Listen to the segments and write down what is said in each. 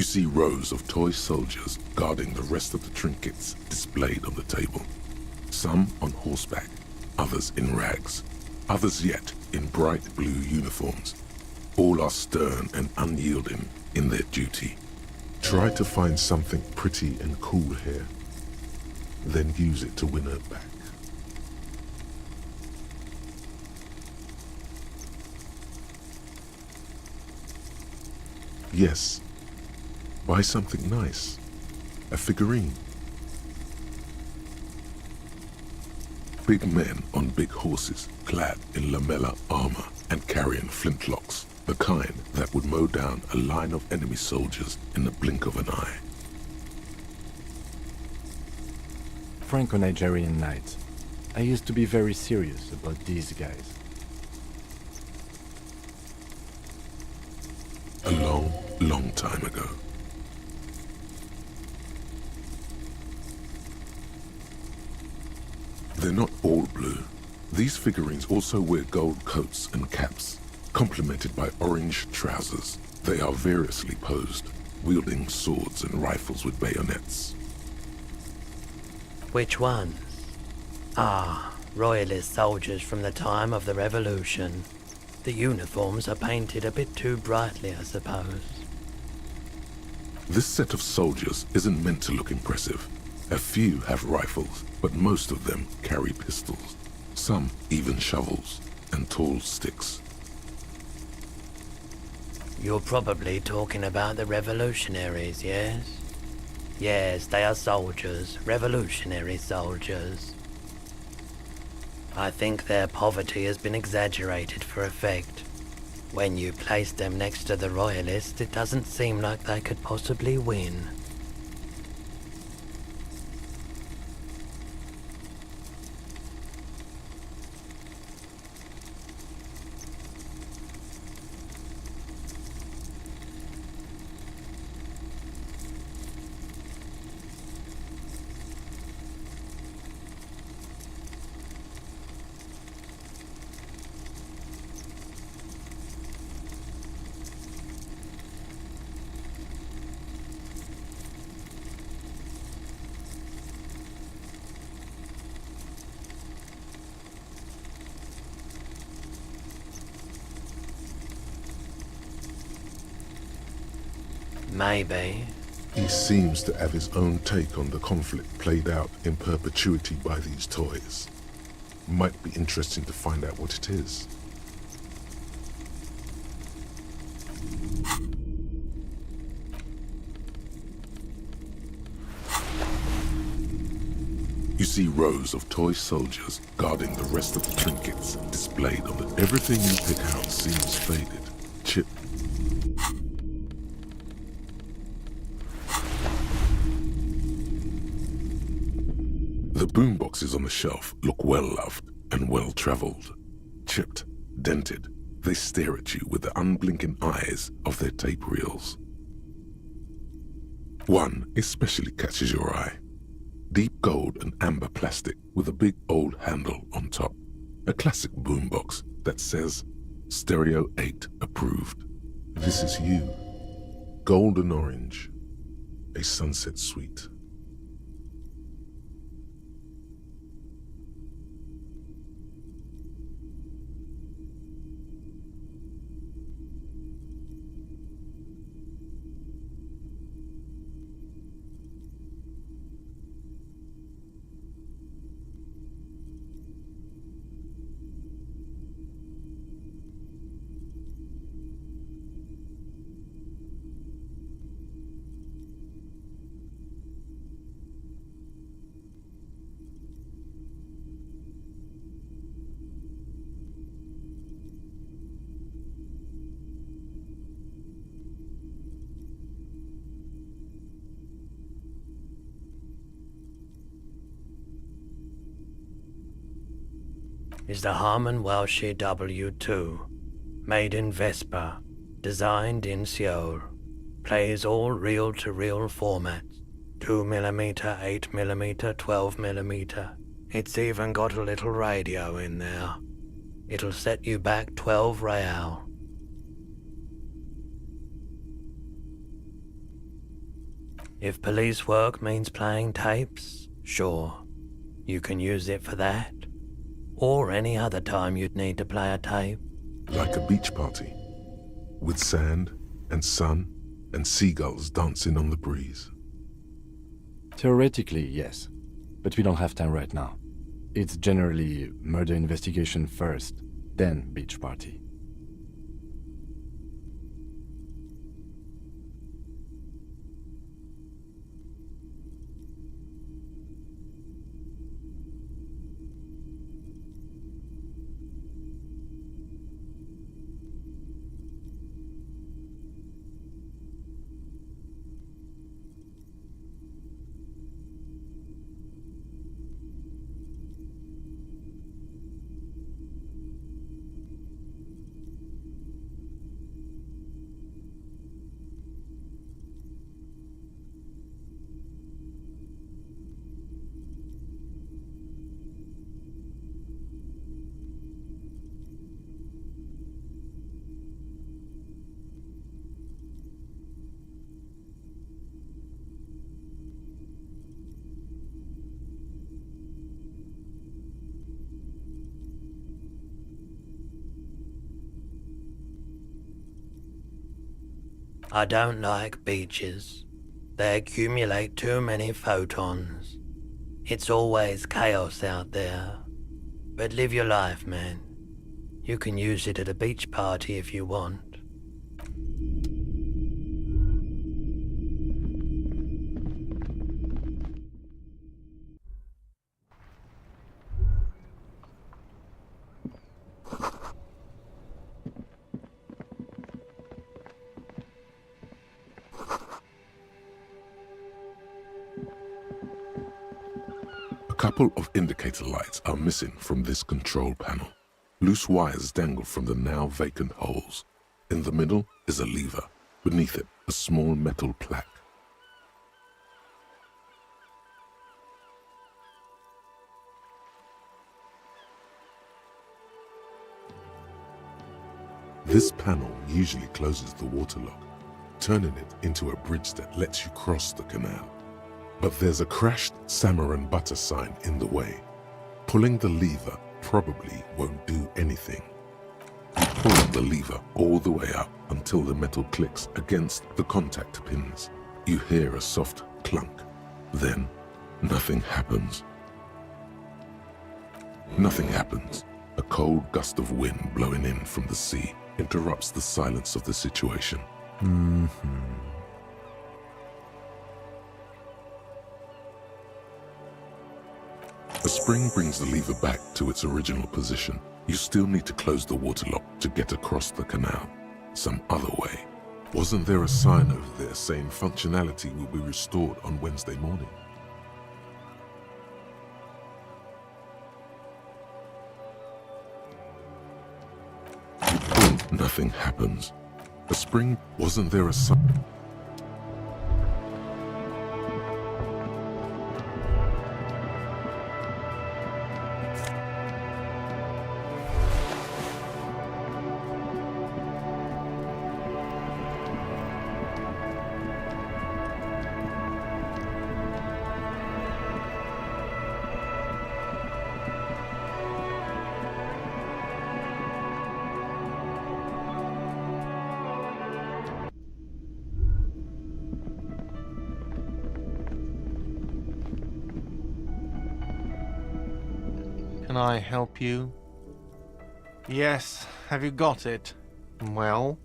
You see rows of toy soldiers guarding the rest of the trinkets displayed on the table. Some on horseback, others in rags, others yet in bright blue uniforms. All are stern and unyielding in their duty. Try to find something pretty and cool here, then use it to win her back. Yes, buy something nice. A figurine. Big men on big horses, clad in lamella armor and carrying flintlocks, the kind that would mow down a line of enemy soldiers in the blink of an eye. Franco-Nigerian knight. I used to be very serious about these guys. A long, long time ago. They're not all blue. These figurines also wear gold coats and caps, complemented by orange trousers. They are variously posed, wielding swords and rifles with bayonets. Which ones? Ah, royalist soldiers from the time of the Revolution. The uniforms are painted a bit too brightly, I suppose. This set of soldiers isn't meant to look impressive. A few have rifles, but most of them carry pistols. Some even shovels and tall sticks. You're probably talking about the revolutionaries, yes? Yes, they are soldiers, revolutionary soldiers. I think their poverty has been exaggerated for effect. When you place them next to the royalists, it doesn't seem like they could possibly win. Maybe. He seems to have his own take on the conflict played out in perpetuity by these toys. Might be interesting to find out what it is. You see rows of toy soldiers guarding the rest of the trinkets displayed on the... Everything you pick out seems faded, chipped. The boomboxes on the shelf look well-loved and well-traveled. Chipped, dented, they stare at you with the unblinking eyes of their tape reels. One especially catches your eye. Deep gold and amber plastic with a big old handle on top. A classic boombox that says, Stereo 8 approved. This is you. Golden orange. A sunset suite. Is the Harman Welshie W2, made in Vespa, designed in Seoul, plays all reel-to-reel formats, 2mm, 8mm, 12mm. It's even got a little radio in there. It'll set you back 12 real. If police work means playing tapes, sure, you can use it for that. Or any other time you'd need to play a tape. Like a beach party, with sand and sun and seagulls dancing on the breeze. Theoretically, yes. But we don't have time right now. It's generally murder investigation first, then beach party. I don't like beaches. They accumulate too many photons. It's always chaos out there. But live your life, man. You can use it at a beach party if you want. A couple of indicator lights are missing from this control panel. Loose wires dangle from the now vacant holes. In the middle is a lever. Beneath it, a small metal plaque. This panel usually closes the waterlock, turning it into a bridge that lets you cross the canal. But there's a crashed salmon and butter sign in the way. Pulling the lever probably won't do anything. You pull the lever all the way up until the metal clicks against the contact pins. You hear a soft clunk. Then, nothing happens. Nothing happens. A cold gust of wind blowing in from the sea interrupts the silence of the situation. A spring brings the lever back to its original position. You still need to close the waterlock to get across the canal. Some other way. Wasn't there a sign over there saying functionality will be restored on Wednesday morning? You pull, nothing happens. A spring, wasn't there a sign? Can I help you? Yes, have you got it? Well?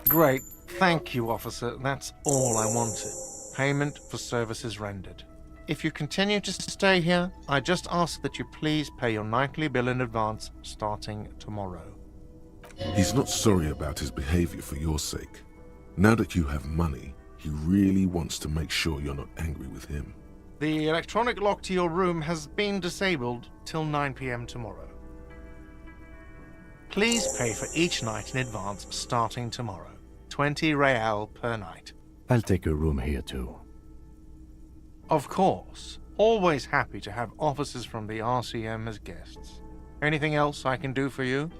Great, thank you, officer. That's all I wanted. Payment for services rendered. If you continue to stay here, I just ask that you please pay your nightly bill in advance starting tomorrow. He's not sorry about his behavior for your sake. Now that you have money, he really wants to make sure you're not angry with him. The electronic lock to your room has been disabled till 9 p.m. tomorrow. Please pay for each night in advance starting tomorrow. 20 real per night. I'll take a room here too. Of course. Always happy to have officers from the RCM as guests. Anything else I can do for you?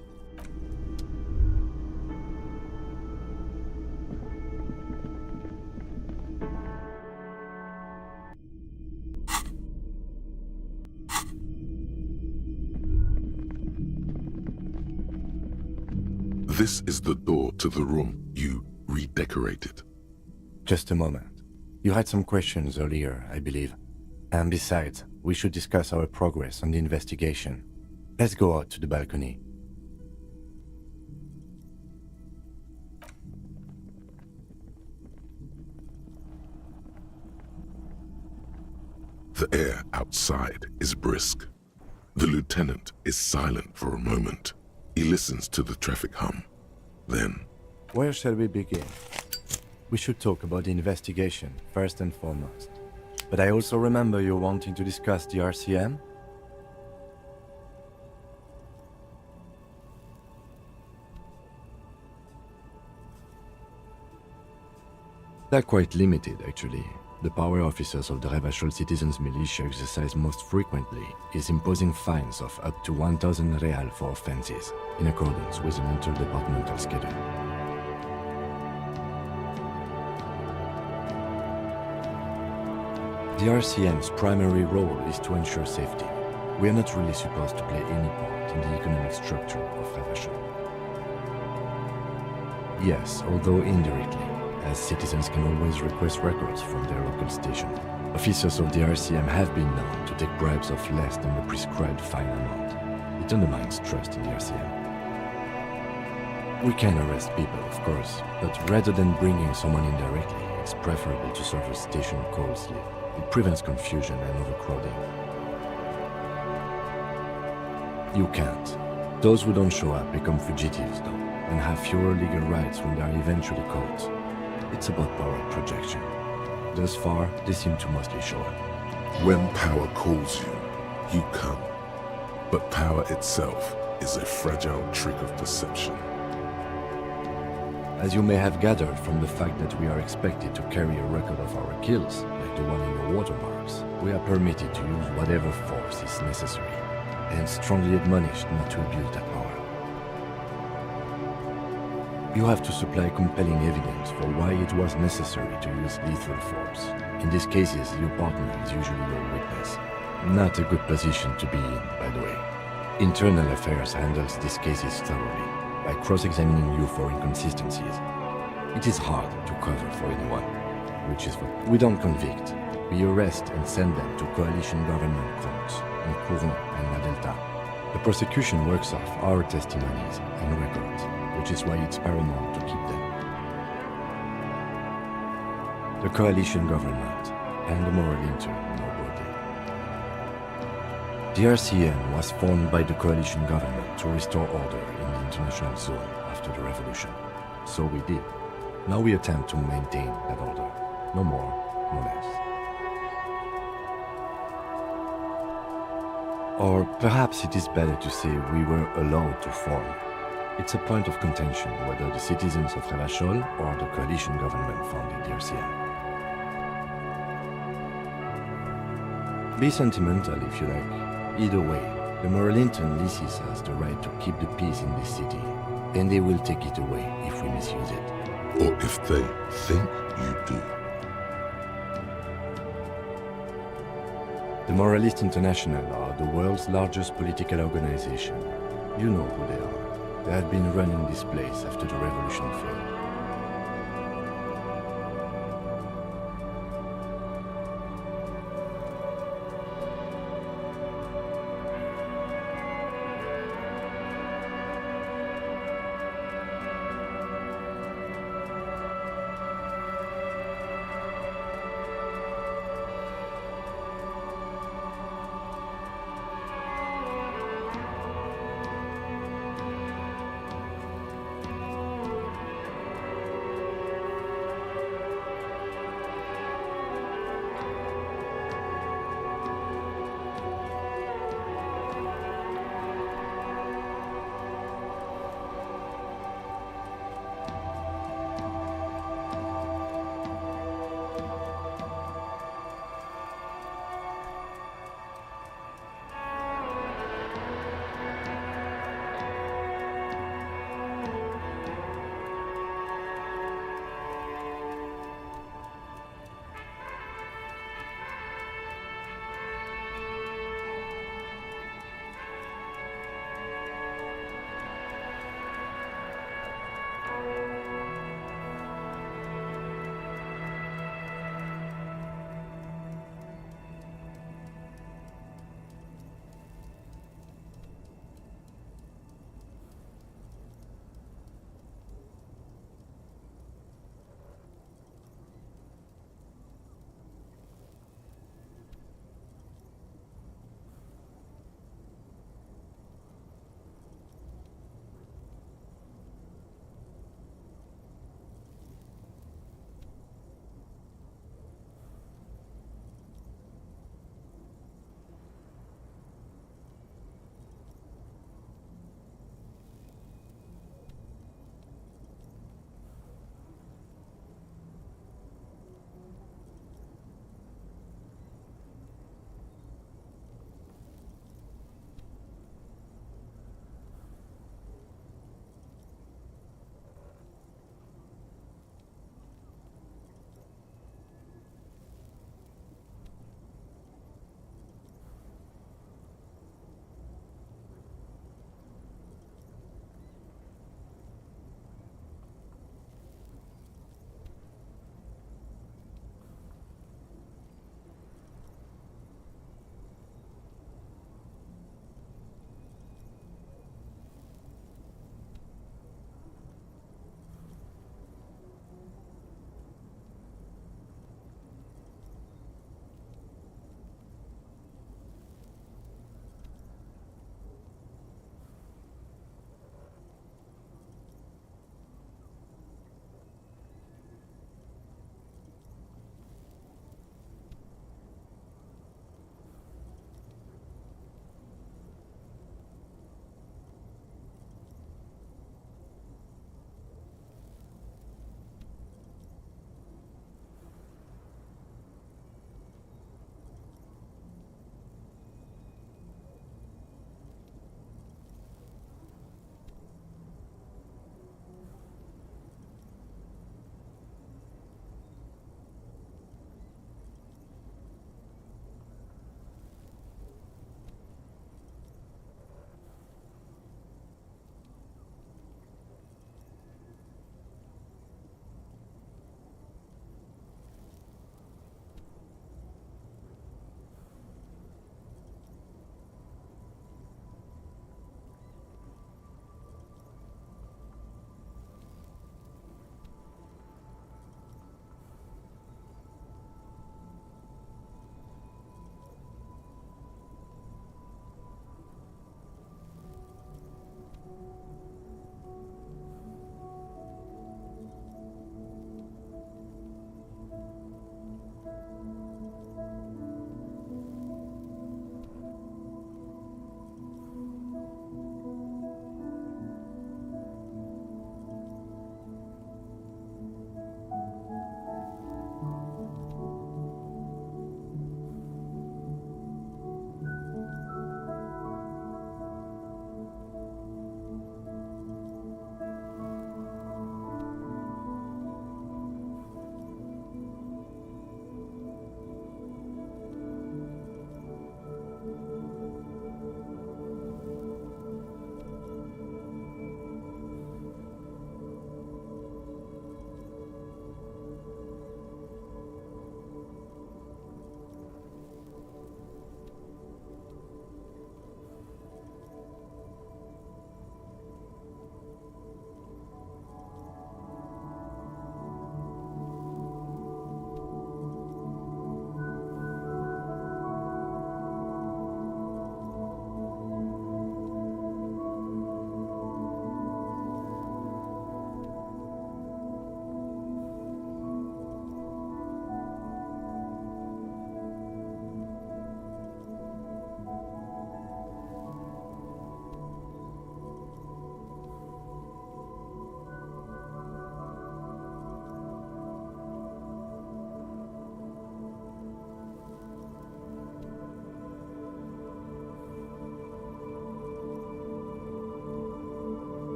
This is the door to the room you redecorated. Just a moment. You had some questions earlier, I believe. And besides, we should discuss our progress on the investigation. Let's go out to the balcony. The air outside is brisk. The lieutenant is silent for a moment. He listens to the traffic hum. Then, Where shall we begin? We should talk about the investigation, first and foremost. But I also remember you wanting to discuss the RCM? They're quite limited, actually. The power officers of the Revachol Citizens Militia exercise most frequently is imposing fines of up to 1,000 real for offenses, in accordance with an interdepartmental schedule. The RCM's primary role is to ensure safety. We are not really supposed to play any part in the economic structure of Revachol. Yes, although indirectly, as citizens can always request records from their local station. Officers of the RCM have been known to take bribes of less than the prescribed fine amount. It undermines trust in the RCM. We can arrest people, of course, but rather than bringing someone in directly, it's preferable to serve a station call slip. It prevents confusion and overcrowding. You can't. Those who don't show up become fugitives, though, and have fewer legal rights when they are eventually caught. It's about power projection. Thus far, they seem to mostly show up. when power calls you, you come. But power itself is a fragile trick of perception. As you may have gathered from the fact that we are expected to carry a record of our kills, like the one in your watermarks, we are permitted to use whatever force is necessary, and strongly admonished not to abuse that power. You have to supply compelling evidence for why it was necessary to use lethal force. In these cases, your partner is usually your witness. Not a good position to be in, by the way. Internal Affairs handles these cases thoroughly, by cross-examining you for inconsistencies. It is hard to cover for anyone, which is what we don't convict. We arrest and send them to coalition government courts in Courant and La Delta. The prosecution works off our testimonies and records, which is why it's paramount to keep them. The coalition government and the moral intern more broadly. The RCM was formed by the coalition government to restore order in the international zone after the revolution. So we did. Now we attempt to maintain that order. No more, no less. Or perhaps it is better to say we were allowed to form. It's a point of contention whether the citizens of Revachol or the coalition government founded the RCM. Be sentimental if you like. Either way, the Merlinton leases us the right to keep the peace in this city, and they will take it away if we misuse it. Or if they think you do. The Moralist International are the world's largest political organization. You know who they are. They have been running this place after the revolution failed.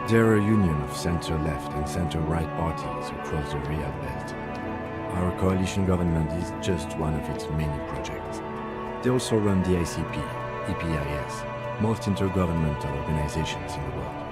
There are a union of center-left and center-right parties across the Real Belt. Our coalition government is just one of its many projects. They also run the ICP, EPIS, most intergovernmental organizations in the world.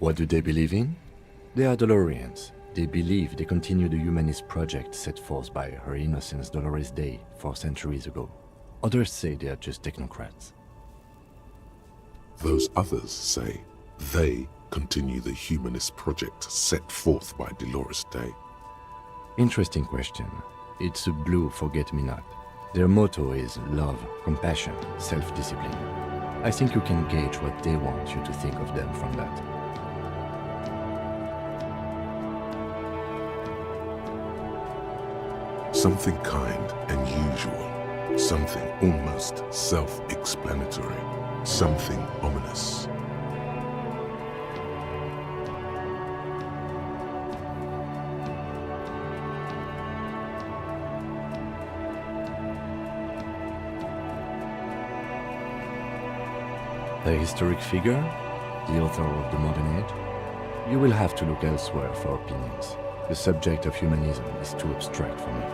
What do they believe in? They are Dolorians. They believe they continue the humanist project set forth by Her Innocence Dolores Day 4 centuries ago. Others say they are just technocrats. Those others say they continue the humanist project set forth by Dolores Day. Interesting question. It's a blue forget-me-not. Their motto is love, compassion, self-discipline. I think you can gauge what they want you to think of them from that. Something kind and usual. Something almost self-explanatory. Something ominous. A historic figure? The author of the modern age? You will have to look elsewhere for opinions. The subject of humanism is too abstract for me.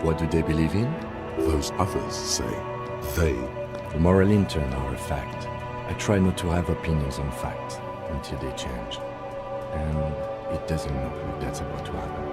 What do they believe in? Those others say they. The moral intern are a fact. I try not to have opinions on facts until they change. And it doesn't look like that's about to happen.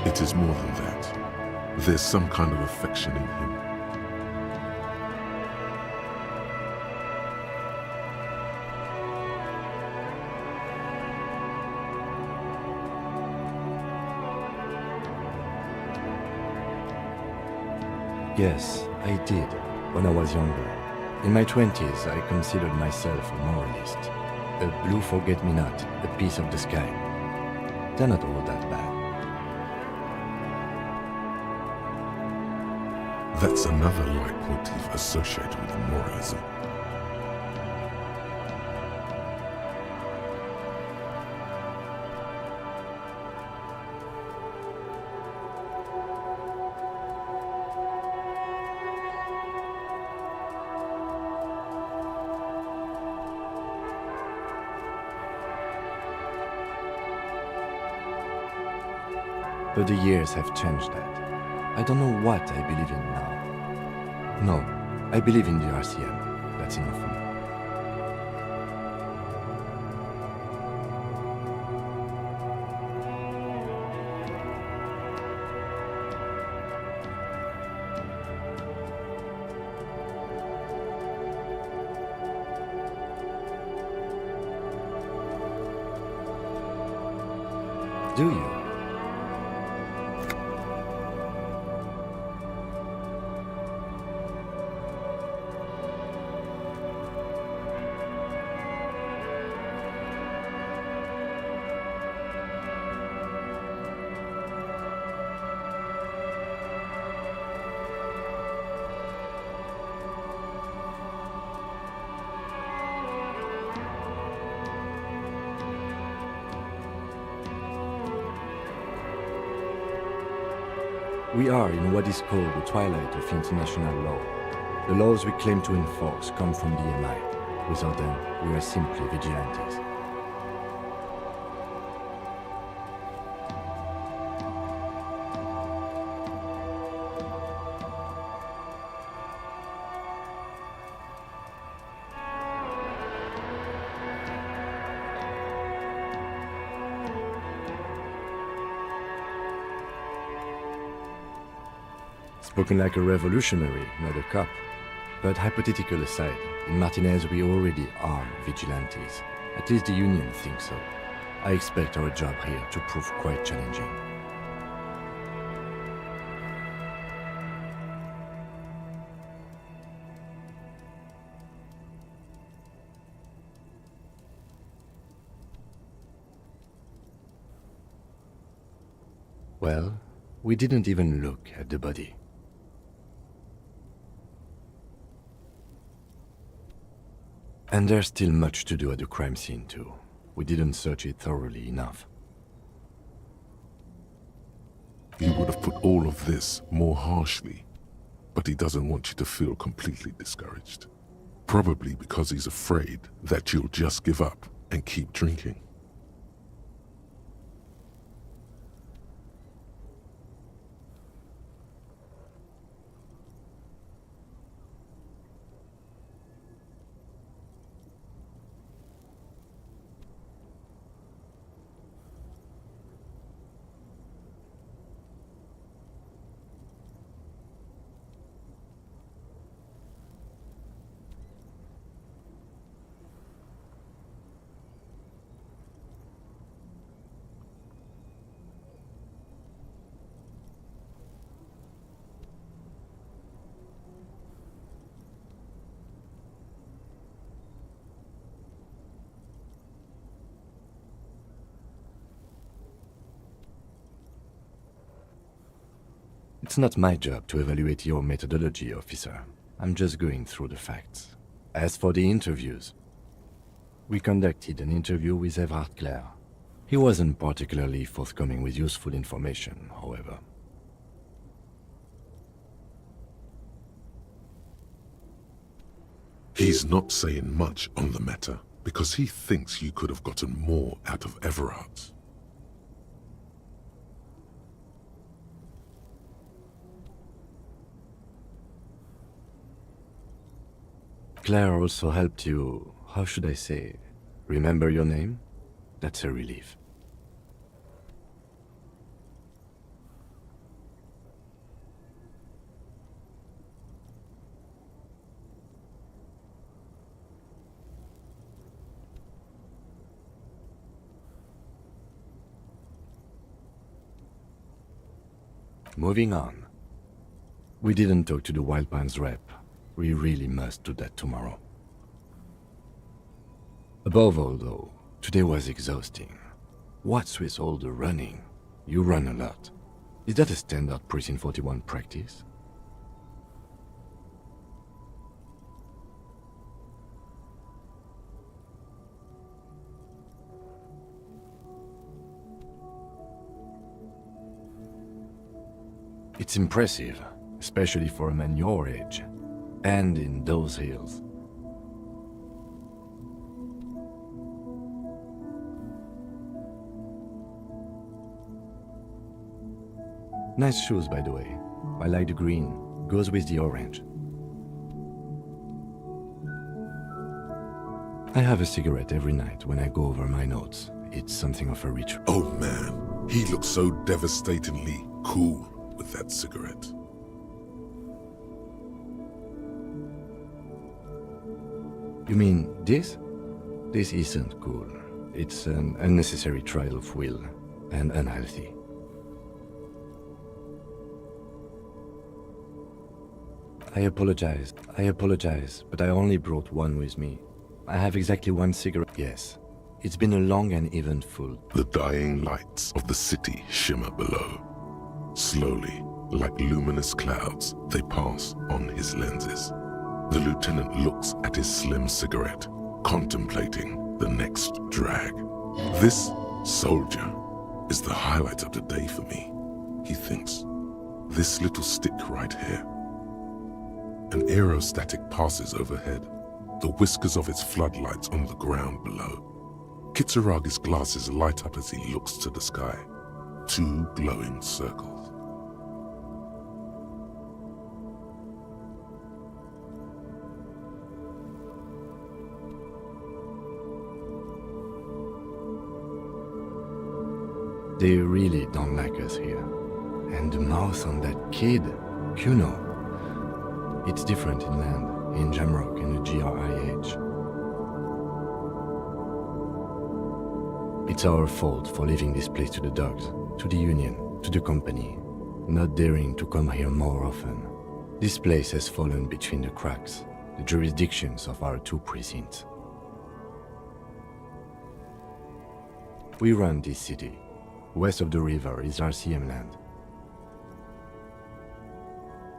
It is more than that. There's some kind of affection in him. Yes, I did, when I was younger. In my 20s, I considered myself a moralist. A blue forget-me-not, a piece of the sky. They're not all that bad. That's another leitmotif associated with moralism. But the years have changed that. I don't know what I believe in now. No, I believe in the RCM. That's enough for me. Do you? We are in what is called the twilight of international law. The laws we claim to enforce come from the MI. Without them, we are simply vigilantes. Spoken like a revolutionary, not a cop. But hypothetical aside, in Martinez we already are vigilantes. At least the Union thinks so. I expect our job here to prove quite challenging. Well, we didn't even look at the body. And there's still much to do at the crime scene too. We didn't search it thoroughly enough. he would have put all of this more harshly, but he doesn't want you to feel completely discouraged. Probably because he's afraid that you'll just give up and keep drinking. It's not my job to evaluate your methodology, officer. I'm just going through the facts. As for the interviews, we conducted an interview with Everard Clare. He wasn't particularly forthcoming with useful information, however. He's not saying much on the matter because he thinks you could have gotten more out of Everard. Claire also helped you, how should I say, remember your name? That's a relief. Moving on. We didn't talk to the Wild Pines rep. We really must do that tomorrow. Above all, though, today was exhausting. What's with all the running? You run a lot. Is that a standard Precinct 41 practice? It's impressive, especially for a man your age. And in those hills. Nice shoes, by the way. I like the green. Goes with the orange. I have a cigarette every night when I go over my notes. It's something of a ritual. Oh man, he looks so devastatingly cool with that cigarette. You mean this? This isn't cool. It's an unnecessary trial of will, and unhealthy. I apologize, but I only brought one with me. I have exactly one cigarette. Yes, it's been a long and eventful. The dying lights of the city shimmer below. Slowly, like luminous clouds, they pass on his lenses. The lieutenant looks at his slim cigarette, contemplating the next drag. This soldier is the highlight of the day for me, he thinks. This little stick right here. An aerostatic passes overhead, the whiskers of its floodlights on the ground below. Kitsuragi's glasses light up as he looks to the sky. Two glowing circles. They really don't like us here. And the mouth on that kid, Kuno. It's different inland, in Jamrock and the GRIH. It's our fault for leaving this place to the dogs, to the Union, to the company, not daring to come here more often. This place has fallen between the cracks, the jurisdictions of our two precincts. We run this city. West of the river is RCM land.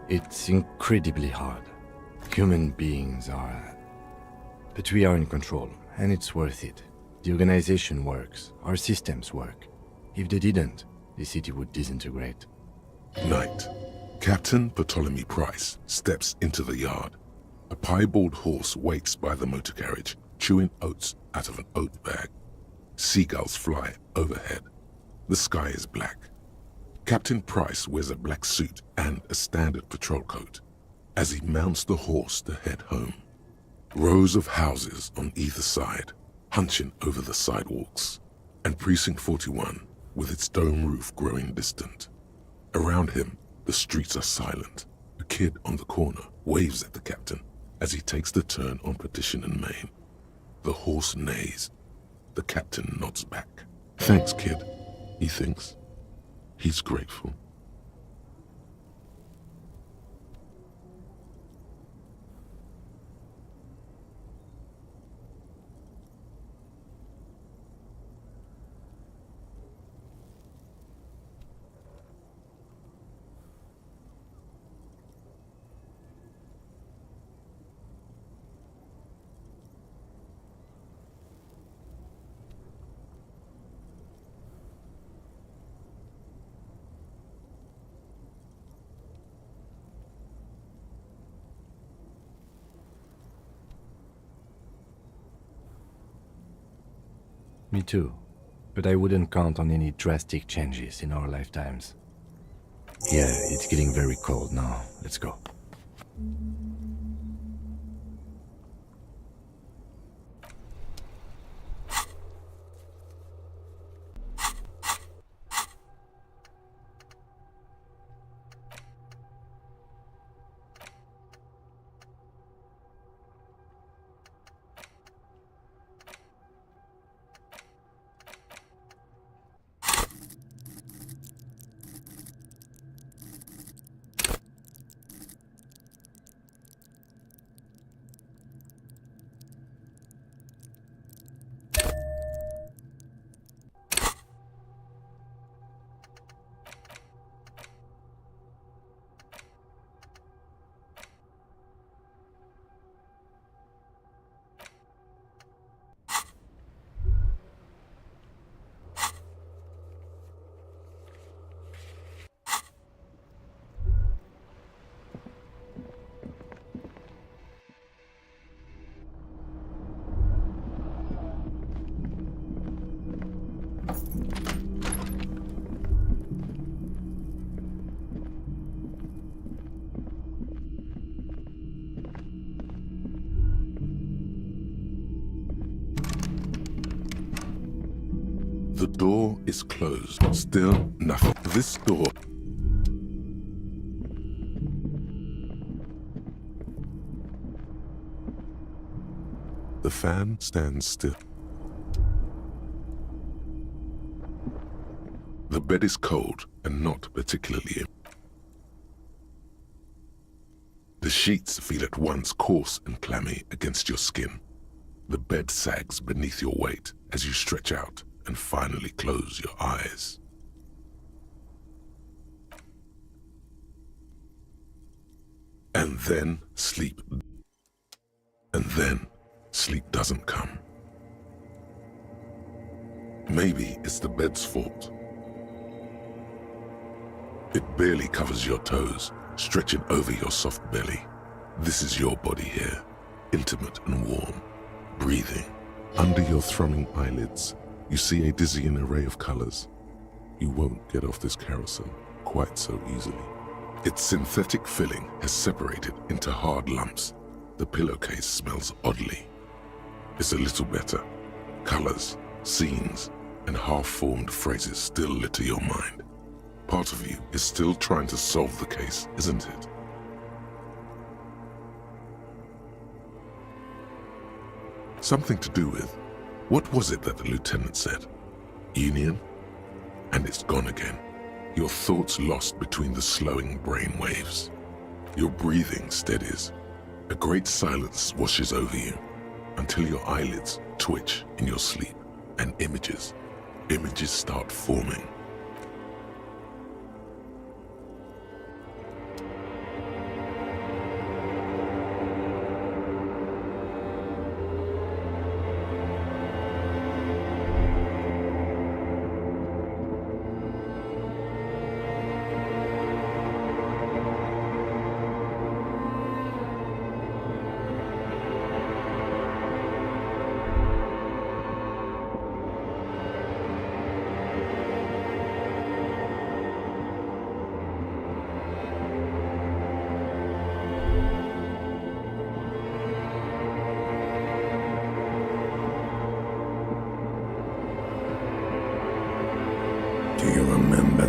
It's incredibly hard. Human beings are... But we are in control, and it's worth it. The organization works, our systems work. If they didn't, the city would disintegrate. Night. Captain Bartholomew Price steps into the yard. A piebald horse waits by the motor carriage, chewing oats out of an oat bag. Seagulls fly overhead. The sky is black. Captain Price wears a black suit and a standard patrol coat as he mounts the horse to head home. Rows of houses on either side, hunching over the sidewalks, and Precinct 41 with its dome roof growing distant. Around him, the streets are silent. A kid on the corner waves at the captain as he takes the turn on Petition and Main. The horse neighs. The captain nods back. Thanks, kid, he thinks. He's grateful. Me too. But I wouldn't count on any drastic changes in our lifetimes. Yeah, it's getting very cold now. Let's go. The door is closed. Still nothing. This door... The fan stands still. The bed is cold and not particularly... The sheets feel at once coarse and clammy against your skin. The bed sags beneath your weight as you stretch out and finally close your eyes. And then sleep. And then sleep doesn't come. Maybe it's the bed's fault. It barely covers your toes, stretching over your soft belly. This is your body here, intimate and warm, breathing. Under your thrumming eyelids, you see a dizzying array of colors. You won't get off this carousel quite so easily. Its synthetic filling has separated into hard lumps. The pillowcase smells oddly. It's a little better. Colors, scenes, and half-formed phrases still litter your mind. Part of you is still trying to solve the case, isn't it? Something to do with, what was it that the lieutenant said? Union? And it's gone again. Your thoughts lost between the slowing brain waves. Your breathing steadies. A great silence washes over you until your eyelids twitch in your sleep and images start forming.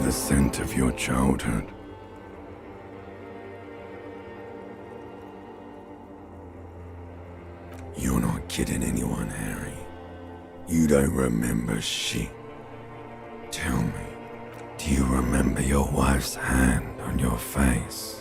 the scent of your childhood. You're not kidding anyone, Harry. You don't remember shit. Tell me, do you remember your wife's hand on your face?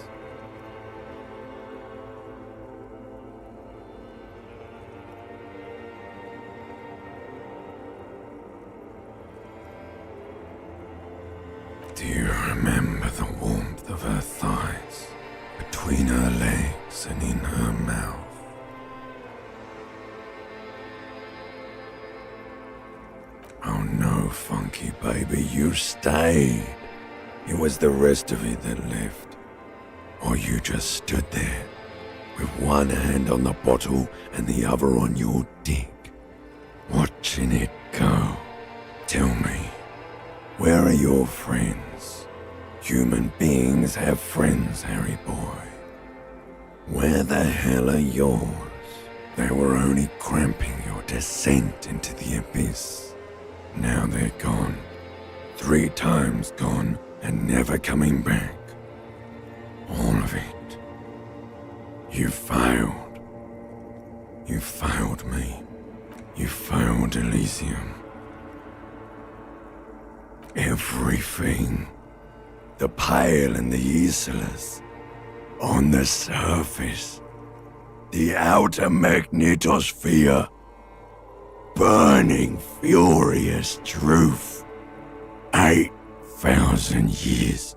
Do you remember the warmth of her thighs, between her legs and in her mouth? Oh no, Funky baby, you stayed. It was the rest of it that left. Or you just stood there, with one hand on the bottle and the other on your dick, watching it go. Tell me, where are your friends? Human beings have friends, Harry boy. Where the hell are yours? They were only cramping your descent into the abyss. Now they're gone. 3 times gone and never coming back. All of it. You failed. You failed me. You failed Elysium. Everything. The Pale and the Useless. On the surface. The outer magnetosphere. Burning, furious truth. 8,000 years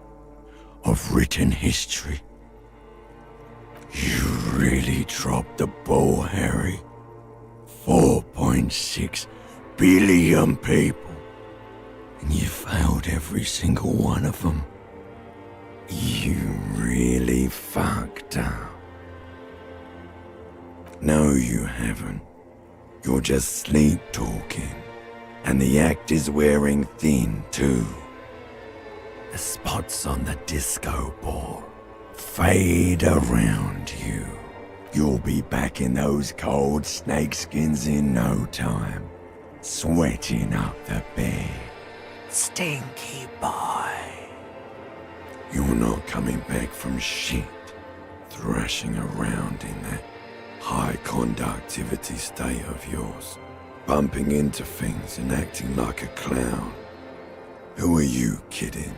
of written history. You really dropped the ball, Harry. 4.6 billion people. And you failed every single one of them. You really fucked up. No, you haven't. You're just sleep talking. And the act is wearing thin, too. The spots on the disco ball fade around you. You'll be back in those cold snakeskins in no time, sweating up the bed. Stinky boy. You're not coming back from shit, thrashing around in that high conductivity state of yours, bumping into things and acting like a clown. Who are you kidding?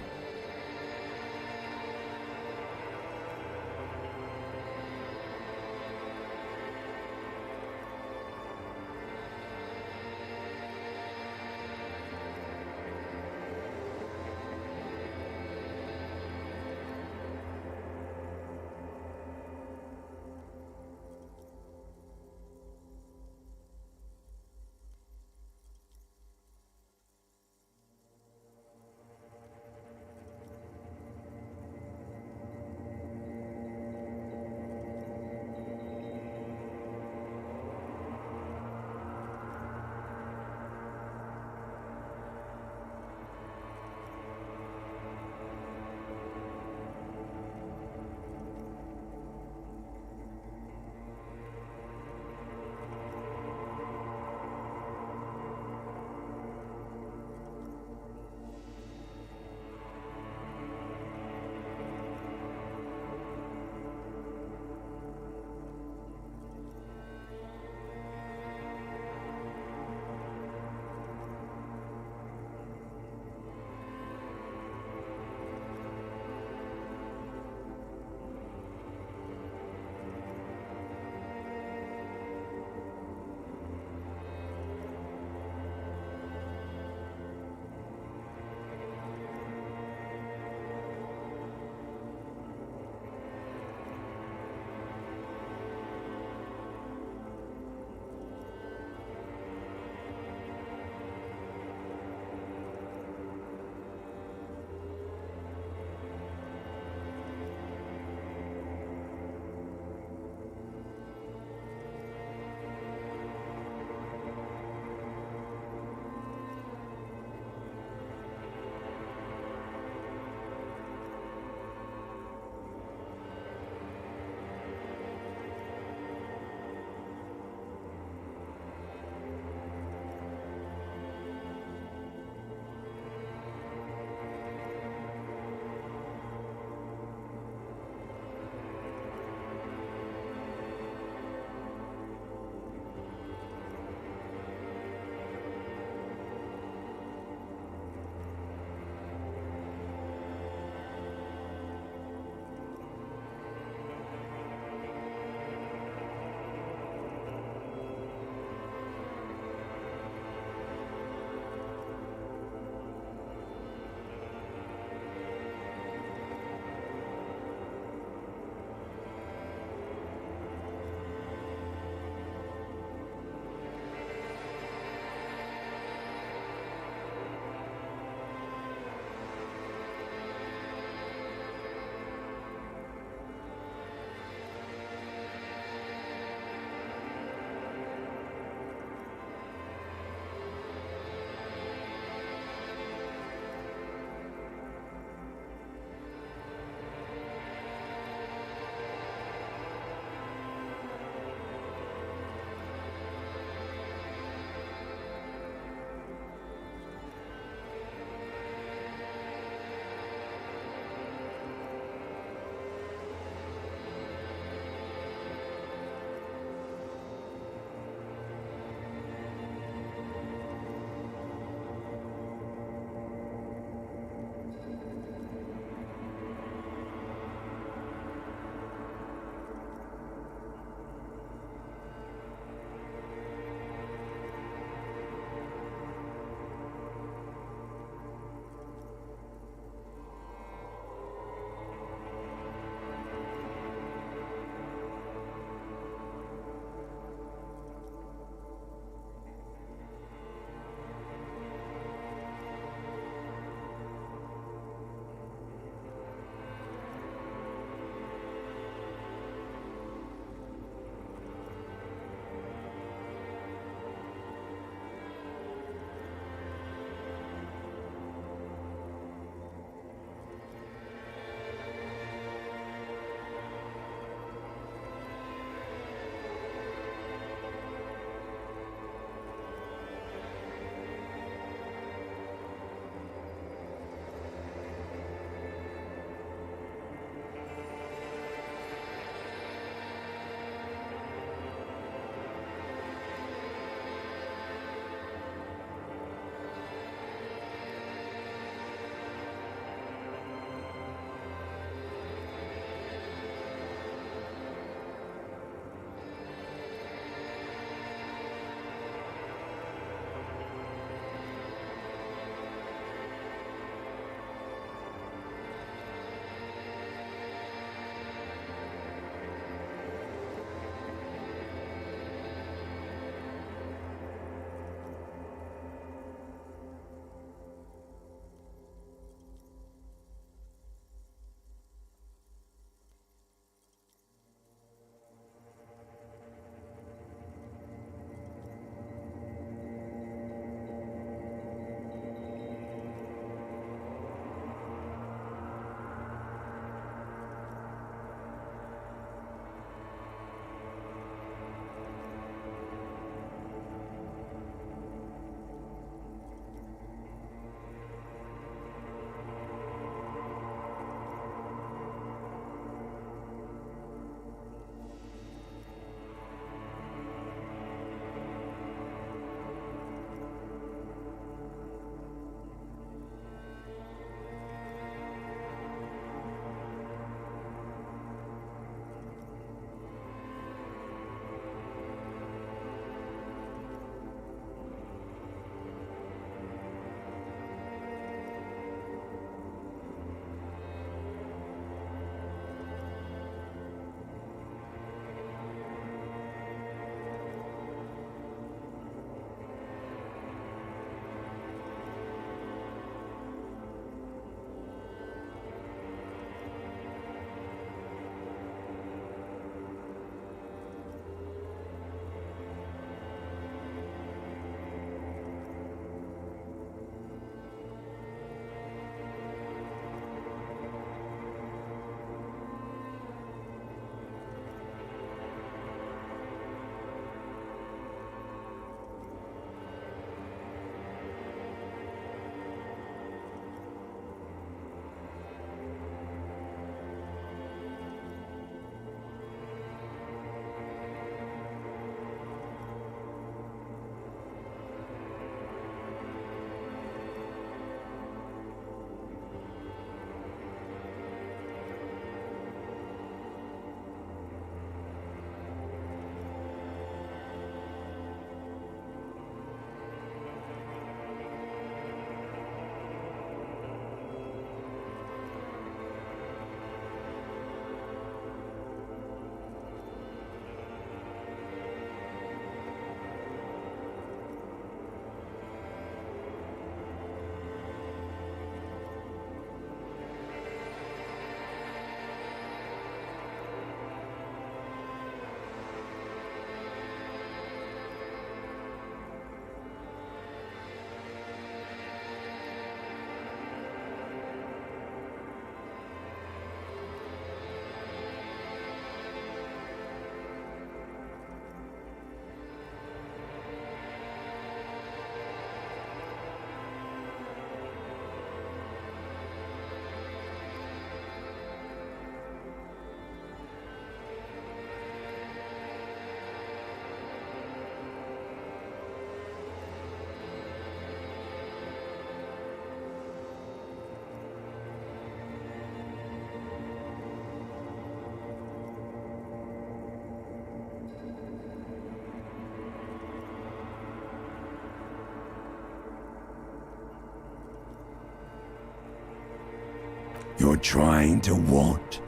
You're trying to what?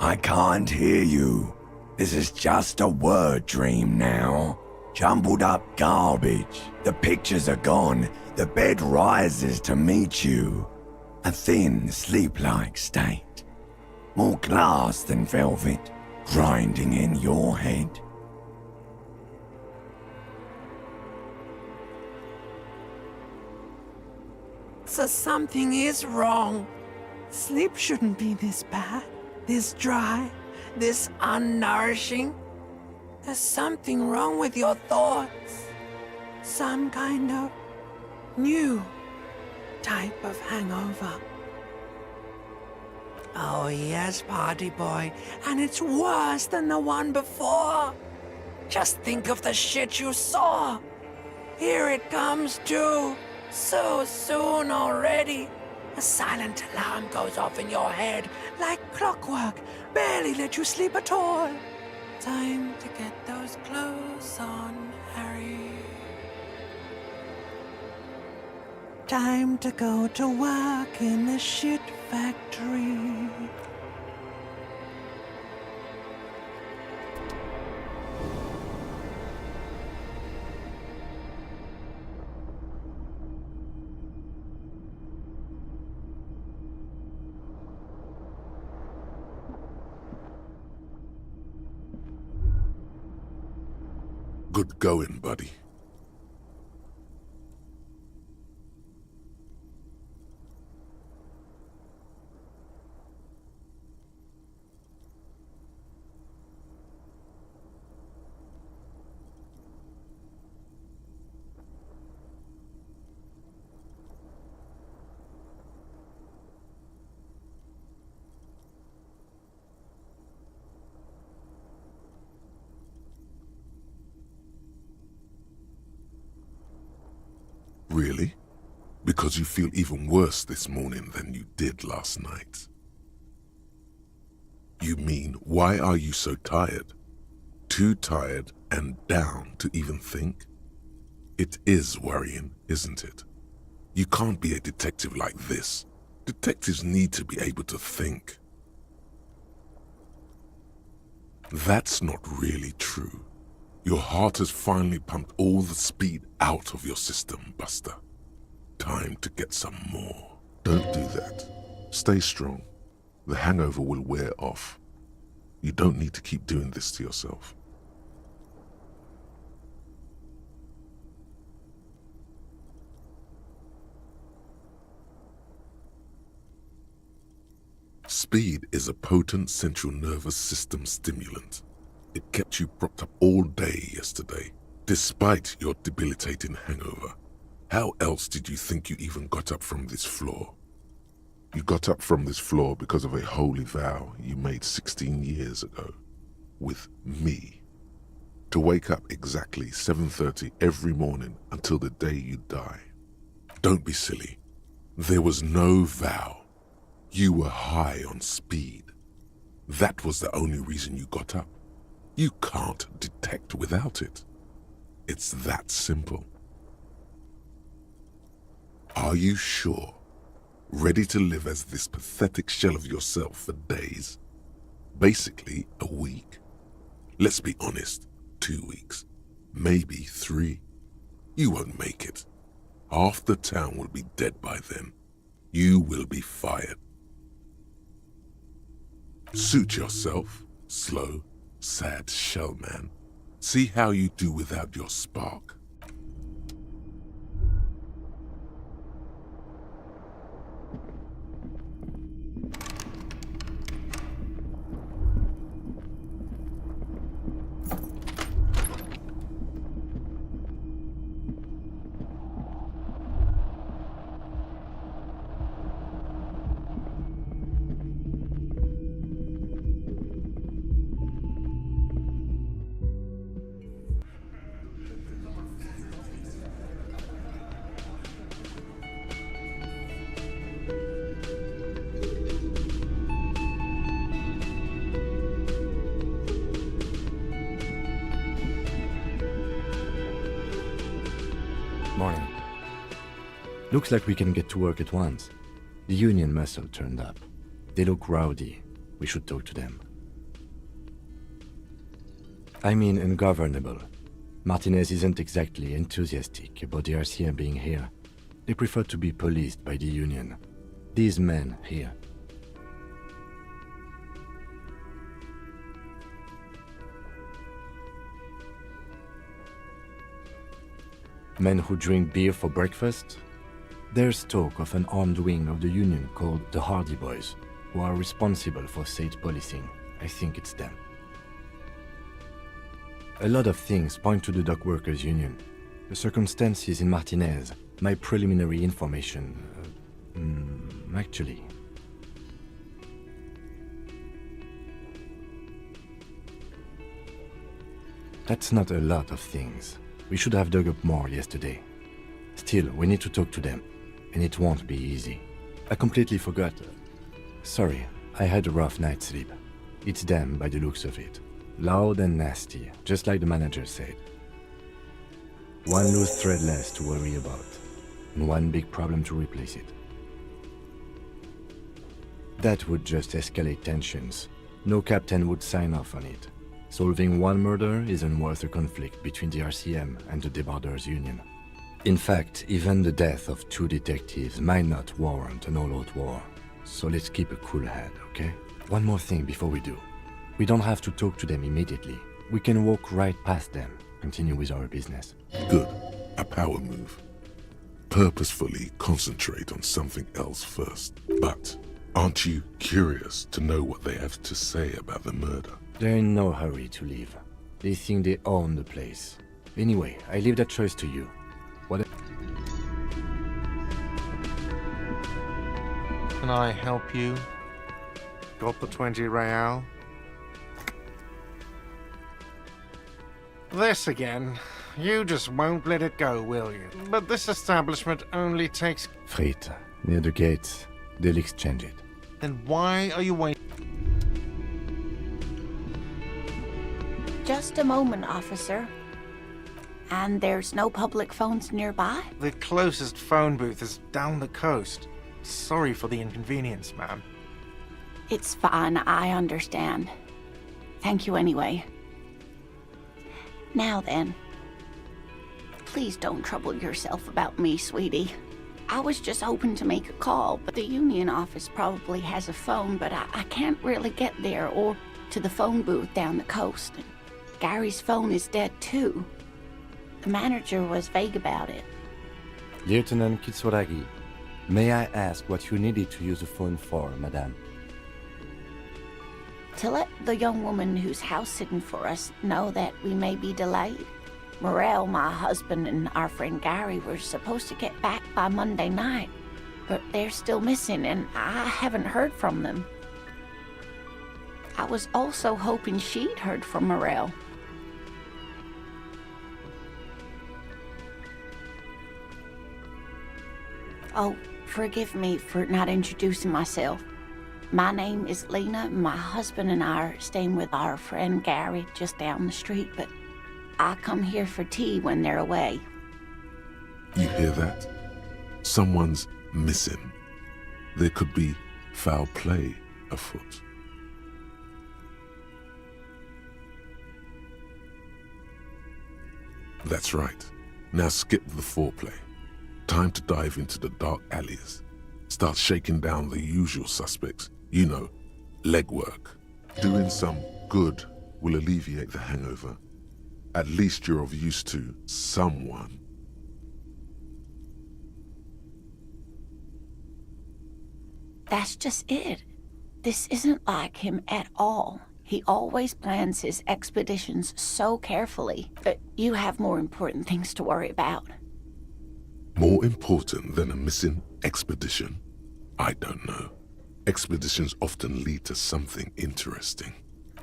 I can't hear you. This is just a word dream now. Jumbled up garbage. The pictures are gone. The bed rises to meet you. A thin, sleep-like state. More glass than velvet, grinding in your head. So something is wrong. Sleep shouldn't be this bad, this dry, this unnourishing. There's something wrong with your thoughts. Some kind of new type of hangover. Oh yes, party boy, and it's worse than the one before. Just think of the shit you saw. Here it comes too. So soon already. A silent alarm goes off in your head like clockwork. Barely let you sleep at all. Time to get those clothes on, Harry. Time to go to work in the shit factory. Good going, buddy. Really? Because you feel even worse this morning than you did last night? You mean, why are you so tired? Too tired and down to even think? It is worrying, isn't it? You can't be a detective like this. Detectives need to be able to think. That's not really true. Your heart has finally pumped all the speed out of your system, Buster. Time to get some more. Don't do that. Stay strong. The hangover will wear off. You don't need to keep doing this to yourself. Speed is a potent central nervous system stimulant. It kept you propped up all day yesterday, despite your debilitating hangover. How else did you think you even got up from this floor? You got up from this floor because of a holy vow you made 16 years ago, with me, to wake up exactly 7:30 every morning until the day you die. Don't be silly. There was no vow. You were high on speed. That was the only reason you got up. You can't detect without it. It's that simple. Are you sure? Ready to live as this pathetic shell of yourself for days? Basically, a week? Let's be honest, 2 weeks, maybe 3. You won't make it. Half the town will be dead by then. You will be fired. Suit yourself, slow, sad shell man. See how you do without your spark. Morning. Looks like we can get to work at once. The Union muscle turned up. They look rowdy. We should talk to them. I mean ungovernable. Martinez isn't exactly enthusiastic about the RCM being here. They prefer to be policed by the Union. These men here. Men who drink beer for breakfast? There's talk of an armed wing of the Union called the Hardy Boys, who are responsible for state policing. I think it's them. A lot of things point to the Dock Workers Union. The circumstances in Martinez, my preliminary information... actually... That's not a lot of things. We should have dug up more yesterday. Still, we need to talk to them, and it won't be easy. I completely forgot. Sorry, I had a rough night's sleep. It's them by the looks of it. Loud and nasty, just like the manager said. One loose thread less to worry about, and one big problem to replace it. That would just escalate tensions. No captain would sign off on it. Solving one murder isn't worth a conflict between the RCM and the Debarders Union. In fact, even the death of 2 detectives might not warrant an all-out war. So let's keep a cool head, okay? One more thing before we do. We don't have to talk to them immediately. We can walk right past them, continue with our business. Good. A power move. Purposefully concentrate on something else first. But aren't you curious to know what they have to say about the murder? They're in no hurry to leave. They think they own the place. Anyway, I leave that choice to you. What? Can I help you? Got the 20 real? This again. You just won't let it go, will you? But this establishment only takes... Friet, near the gates. They'll exchange it. Then why are you waiting? Just a moment, officer. And there's no public phones nearby? The closest phone booth is down the coast. Sorry for the inconvenience, ma'am. It's fine, I understand. Thank you anyway. Now then. Please don't trouble yourself about me, sweetie. I was just hoping to make a call, but the union office probably has a phone, but I can't really get there or to the phone booth down the coast. Gary's phone is dead too. The manager was vague about it. Lieutenant Kitsuragi, may I ask what you needed to use the phone for, madame? To let the young woman who's house-sitting for us know that we may be delayed. Morel, my husband, and our friend Gary were supposed to get back by Monday night, but they're still missing, and I haven't heard from them. I was also hoping she'd heard from Morel. Oh, forgive me for not introducing myself. My name is Lena. My husband and I are staying with our friend Gary just down the street, but I come here for tea when they're away. You hear that? Someone's missing. There could be foul play afoot. That's right. Now skip the foreplay. Time to dive into the dark alleys. Start shaking down the usual suspects. You know, legwork. Doing some good will alleviate the hangover. At least you're of use to someone. That's just it. This isn't like him at all. He always plans his expeditions so carefully, but you have more important things to worry about. More important than a missing expedition? I don't know. Expeditions often lead to something interesting.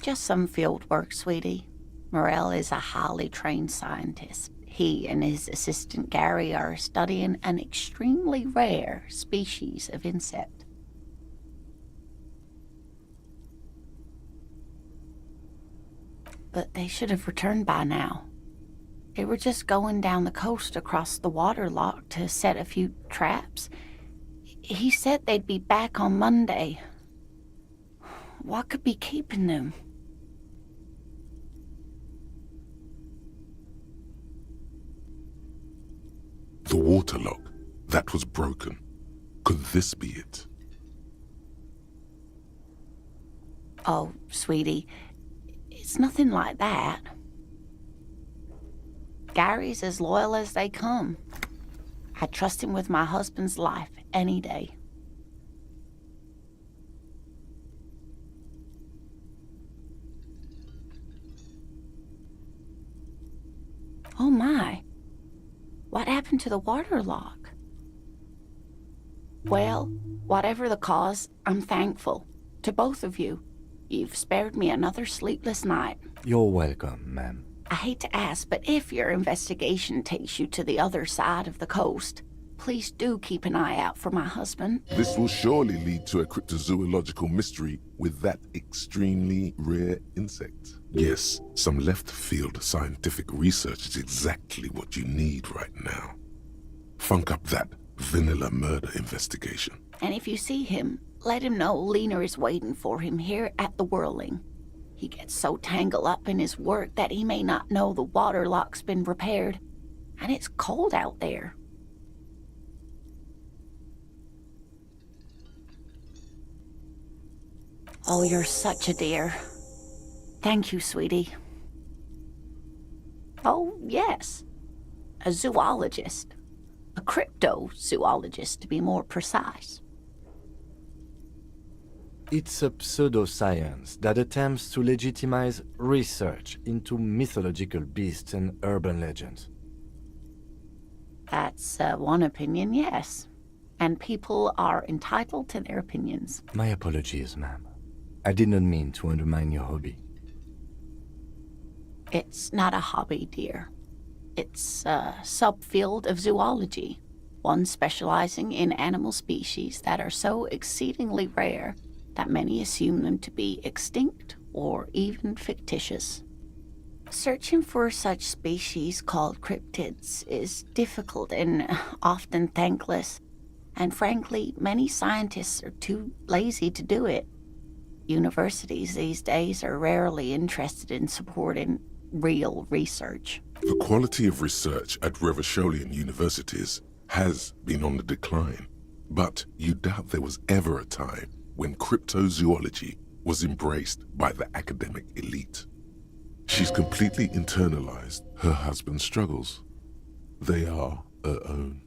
Just some field work, sweetie. Morel is a highly trained scientist. He and his assistant Gary are studying an extremely rare species of insect. But they should have returned by now. They were just going down the coast across the waterlock to set a few traps. He said they'd be back on Monday. What could be keeping them? The water lock. That was broken. Could this be it? Oh, sweetie, it's nothing like that. Gary's as loyal as they come. I trust him with my husband's life any day. Oh my. What happened to the water lock? Well, whatever the cause, I'm thankful. To both of you. You've spared me another sleepless night. You're welcome, ma'am. I hate to ask, but if your investigation takes you to the other side of the coast, please do keep an eye out for my husband. This will surely lead to a cryptozoological mystery with that extremely rare insect. Yes, some left-field scientific research is exactly what you need right now. Funk up that vanilla murder investigation. And if you see him, let him know Lena is waiting for him here at the Whirling. He gets so tangled up in his work that he may not know the water lock's been repaired, and it's cold out there. Oh, you're such a dear. Thank you, sweetie. Oh, yes. A zoologist. A cryptozoologist, to be more precise. It's a pseudoscience that attempts to legitimize research into mythological beasts and urban legends. That's one opinion, yes. And people are entitled to their opinions. My apologies, ma'am. I did not mean to undermine your hobby. It's not a hobby, dear. It's a subfield of zoology, one specializing in animal species that are so exceedingly rare that many assume them to be extinct or even fictitious. Searching for such species called cryptids is difficult and often thankless, and frankly, many scientists are too lazy to do it. Universities these days are rarely interested in supporting real research. The quality of research at Revacholian universities has been on the decline, but you doubt there was ever a time when cryptozoology was embraced by the academic elite. She's completely internalized her husband's struggles. They are her own.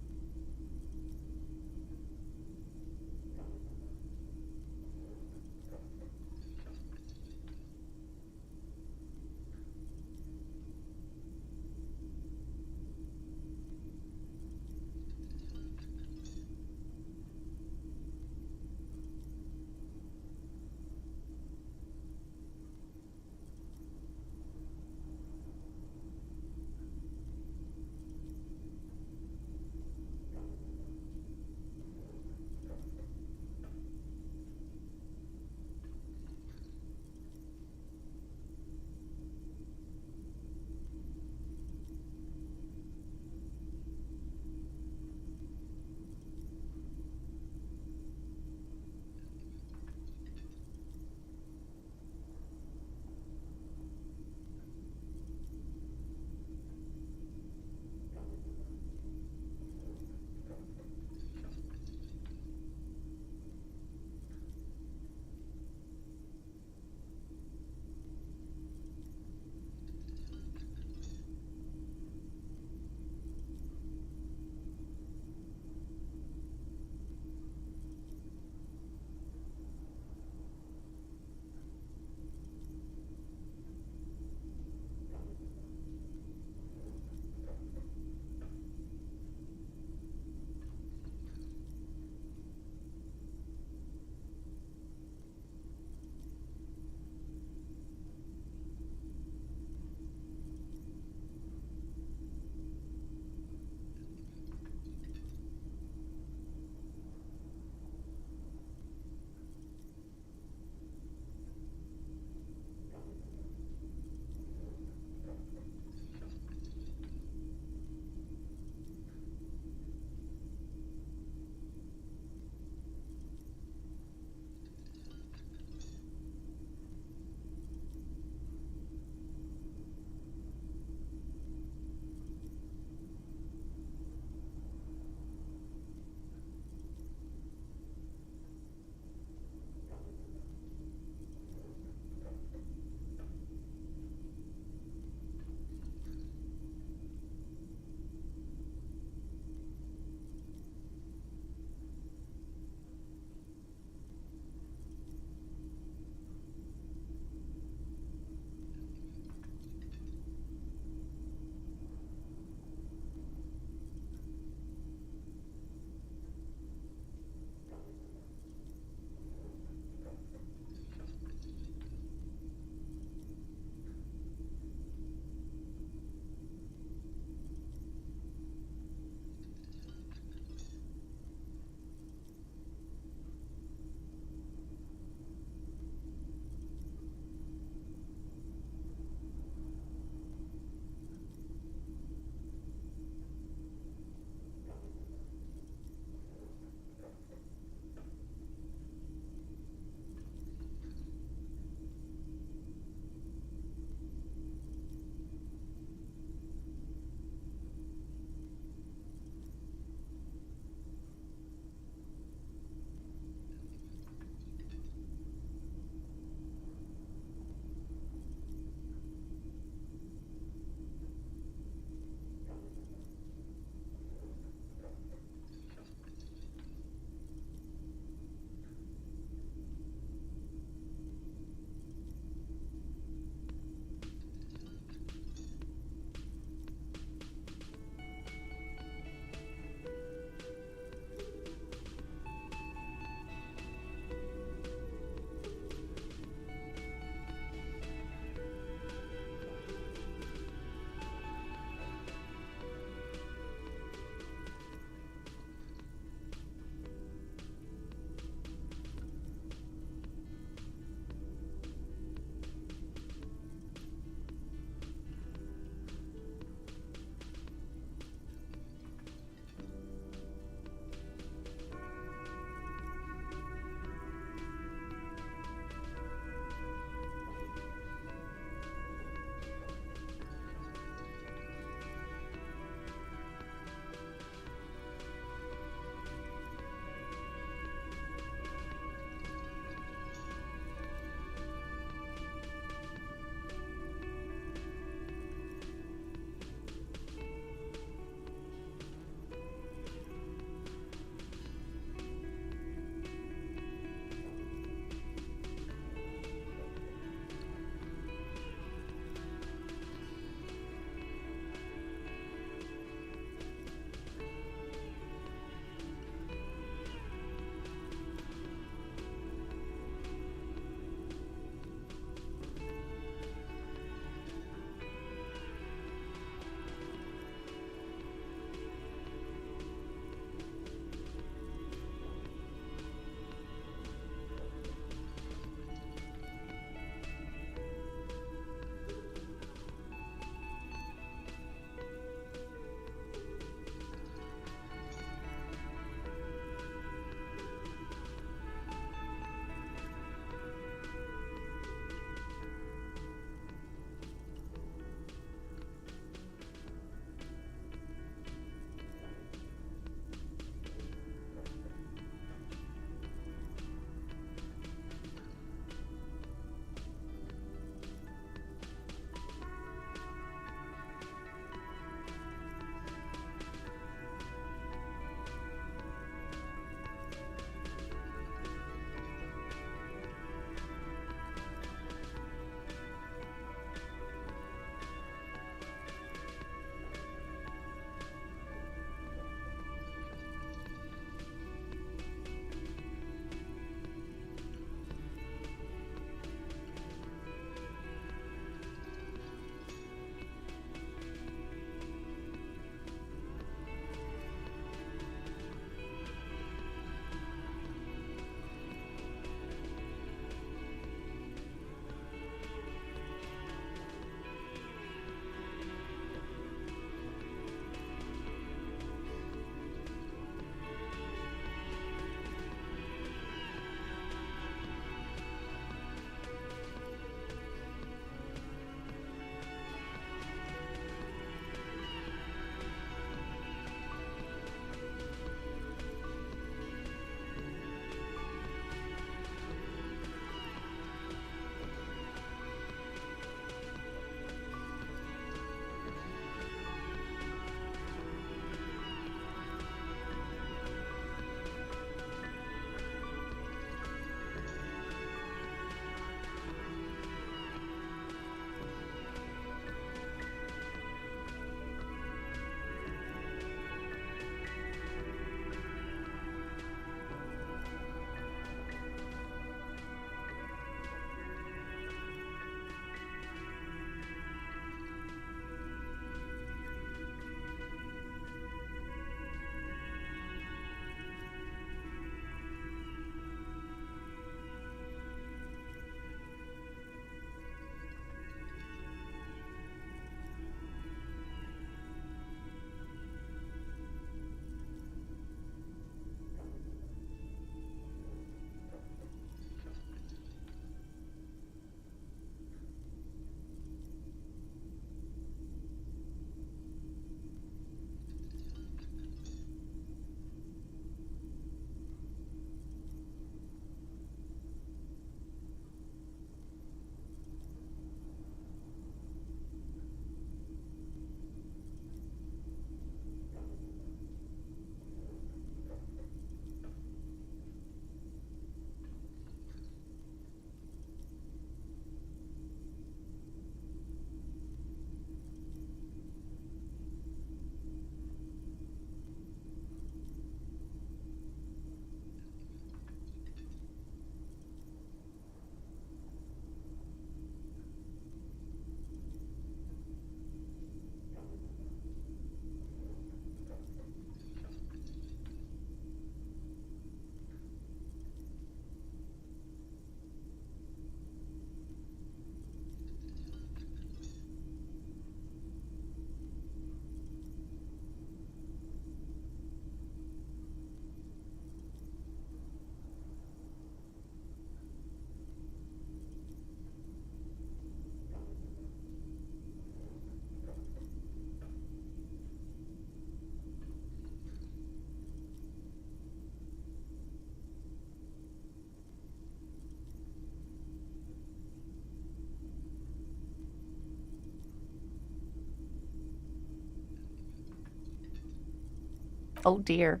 Oh dear,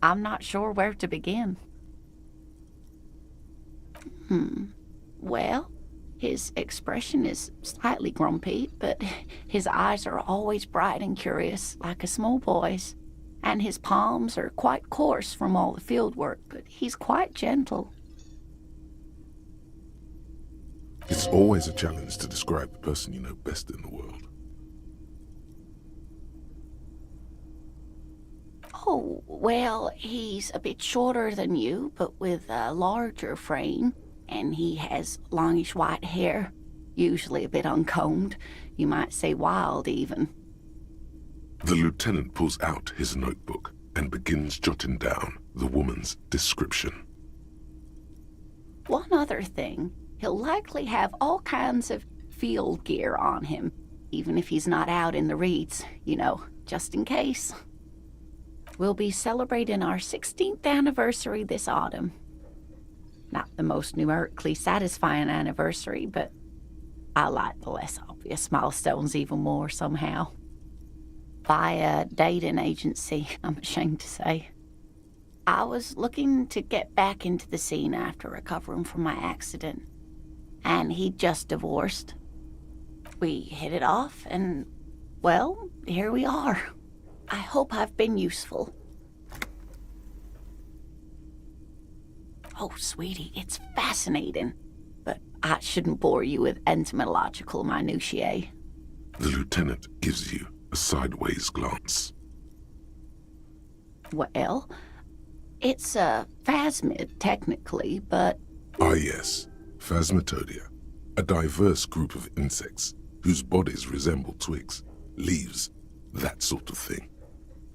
I'm not sure where to begin. Well, his expression is slightly grumpy, but his eyes are always bright and curious, like a small boy's. And his palms are quite coarse from all the field work, but he's quite gentle. It's always a challenge to describe the person you know best in the world. Oh, well, he's a bit shorter than you, but with a larger frame, and he has longish white hair, usually a bit uncombed. You might say wild, even. The lieutenant pulls out his notebook and begins jotting down the woman's description. One other thing, he'll likely have all kinds of field gear on him, even if he's not out in the reeds, just in case. We'll be celebrating our 16th anniversary this autumn. Not the most numerically satisfying anniversary, but I like the less obvious milestones even more somehow. Via dating agency, I'm ashamed to say. I was looking to get back into the scene after recovering from my accident, and he'd just divorced. We hit it off, and, well, here we are. I hope I've been useful. Oh, sweetie, it's fascinating, but I shouldn't bore you with entomological minutiae. The lieutenant gives you a sideways glance. Well, it's a phasmid, technically, but... Ah yes, Phasmatodia, a diverse group of insects whose bodies resemble twigs, leaves, that sort of thing.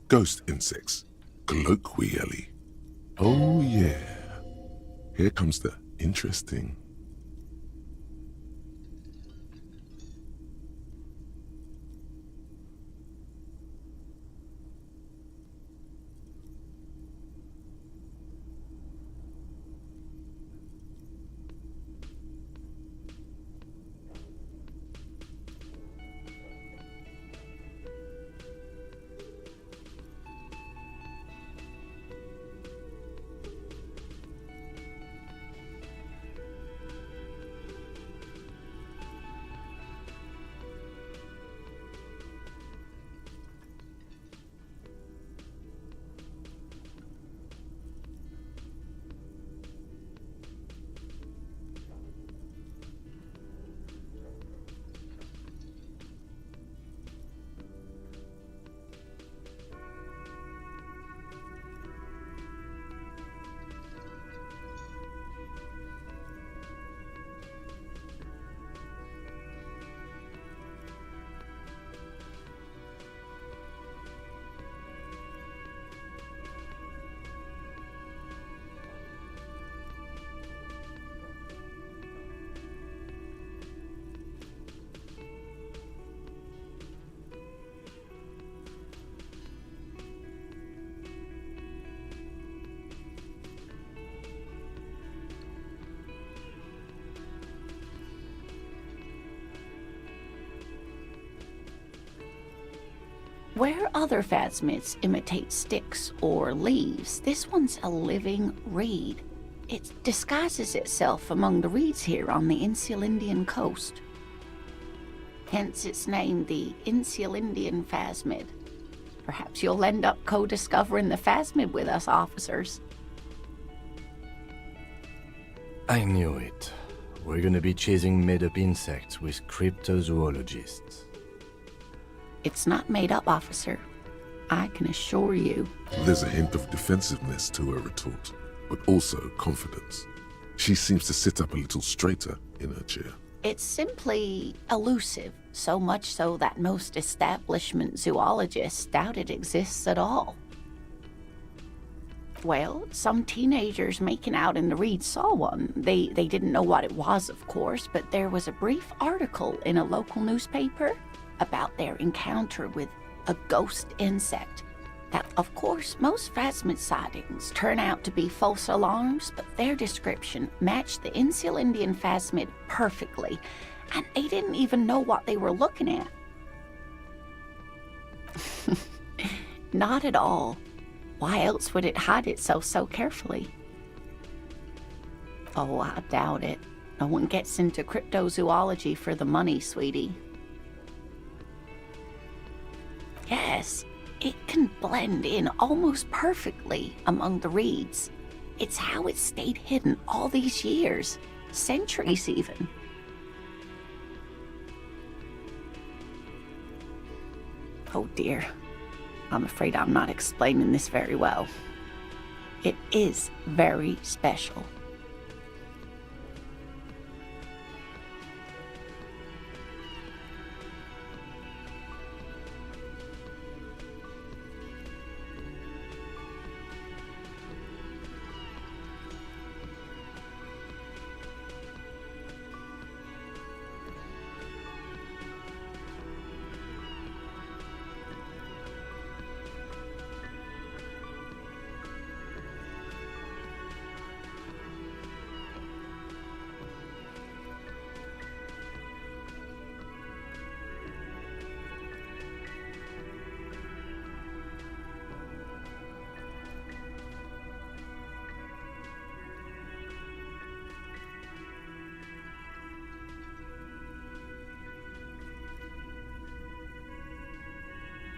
Ghost insects, colloquially. Oh yeah, here comes the interesting. Where other phasmids imitate sticks or leaves, this one's a living reed. It disguises itself among the reeds here on the Insulindian coast. Hence its name, the Insulindian phasmid. Perhaps you'll end up co-discovering the phasmid with us, officers. I knew it. We're gonna be chasing made-up insects with cryptozoologists. It's not made up, officer. I can assure you. There's a hint of defensiveness to her retort, but also confidence. She seems to sit up a little straighter in her chair. It's simply elusive, so much so that most establishment zoologists doubt it exists at all. Well, some teenagers making out in the reeds saw one. They didn't know what it was, of course, but there was a brief article in a local newspaper about their encounter with a ghost insect. Now, of course, most phasmid sightings turn out to be false alarms, but their description matched the Insulindian phasmid perfectly, and they didn't even know what they were looking at. Not at all. Why else would it hide itself so carefully? Oh, I doubt it. No one gets into cryptozoology for the money, sweetie. Yes, it can blend in almost perfectly among the reeds. It's how it stayed hidden all these years, centuries even. Oh dear, I'm afraid I'm not explaining this very well. It is very special.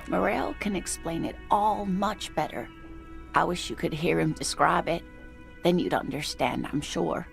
Morel can explain it all much better. I wish you could hear him describe it. Then you'd understand, I'm sure.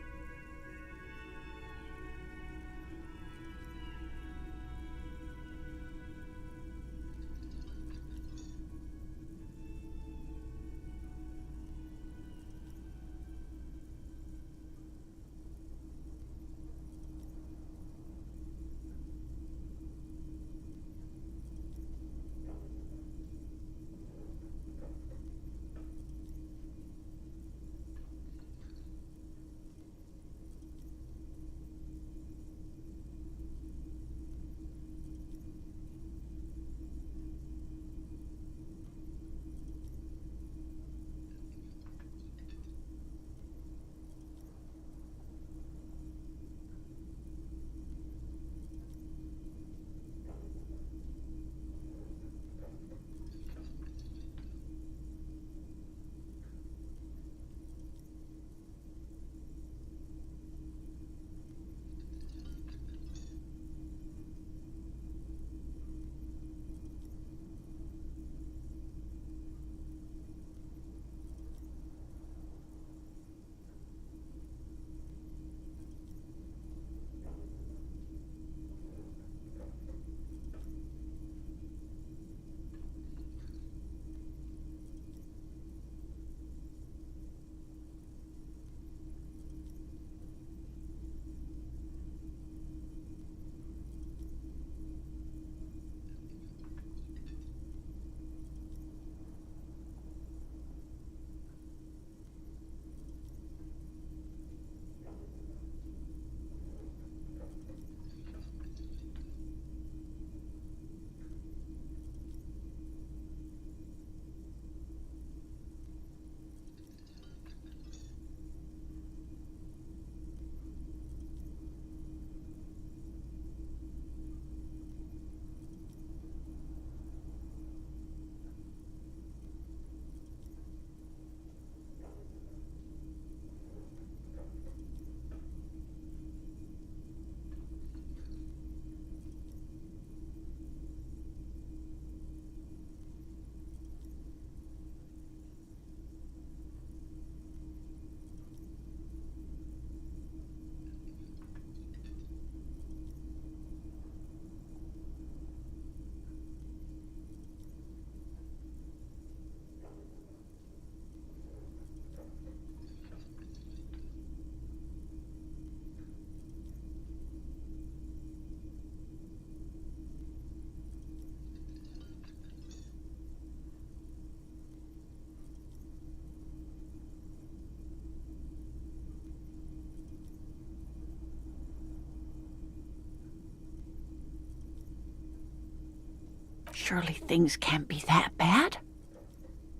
Surely things can't be that bad?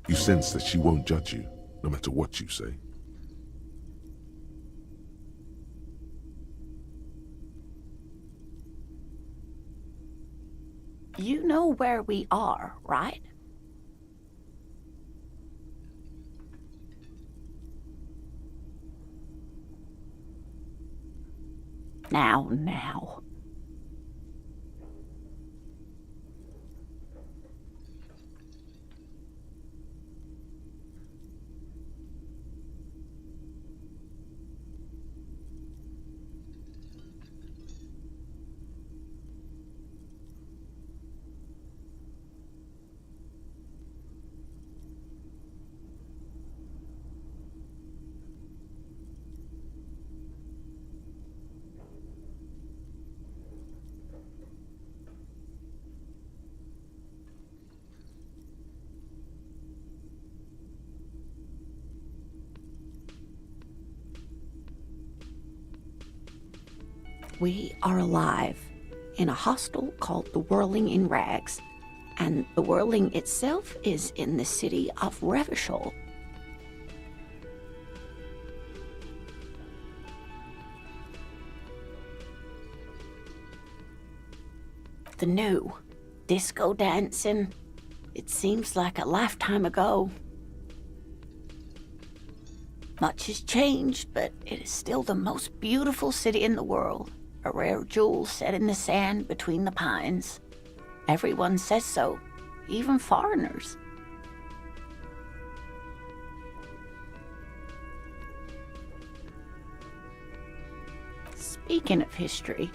You sense that she won't judge you, no matter what you say. You know where we are, right? Now. We are alive in a hostel called the Whirling in Rags, and the Whirling itself is in the city of Revachol. The new disco dancing, it seems like a lifetime ago. Much has changed, but it is still the most beautiful city in the world. A rare jewel set in the sand between the pines. Everyone says so, even foreigners. Speaking of history,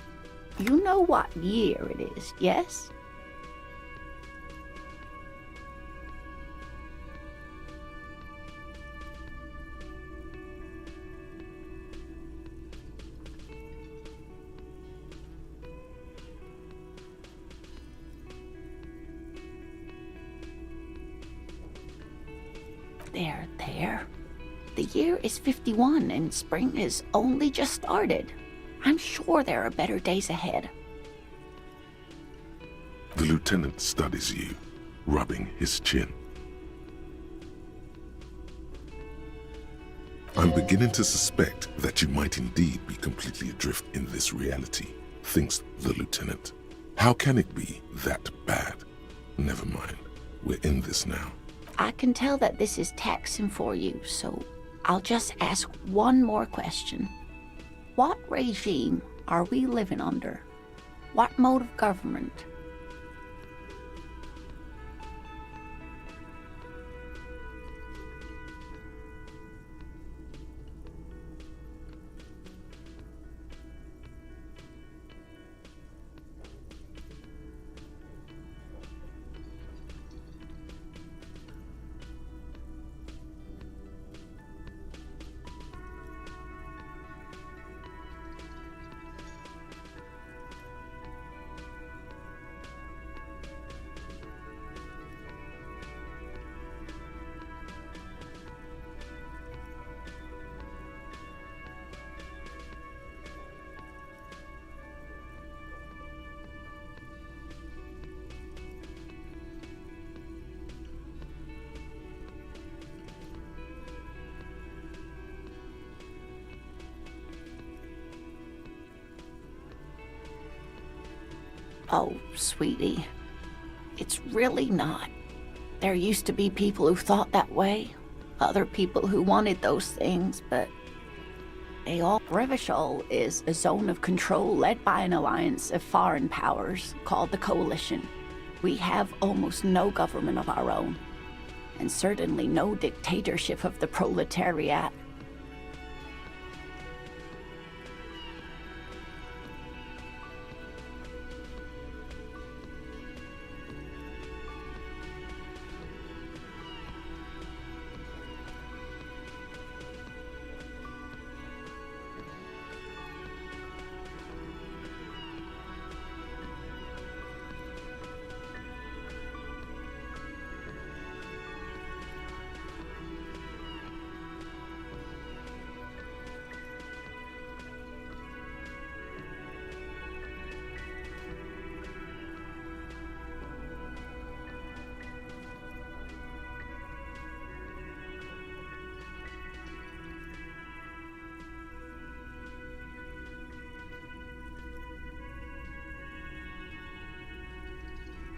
you know what year it is, yes? There. The year is 51 and spring has only just started. I'm sure there are better days ahead. The lieutenant studies you, rubbing his chin. I'm beginning to suspect that you might indeed be completely adrift in this reality, thinks the lieutenant. How can it be that bad? Never mind, we're in this now. I can tell that this is taxing for you, so I'll just ask one more question. What regime are we living under? What mode of government? Oh, sweetie, it's really not. There used to be people who thought that way, other people who wanted those things, but they all... Revachol is a zone of control led by an alliance of foreign powers called the Coalition. We have almost no government of our own, and certainly no dictatorship of the proletariat.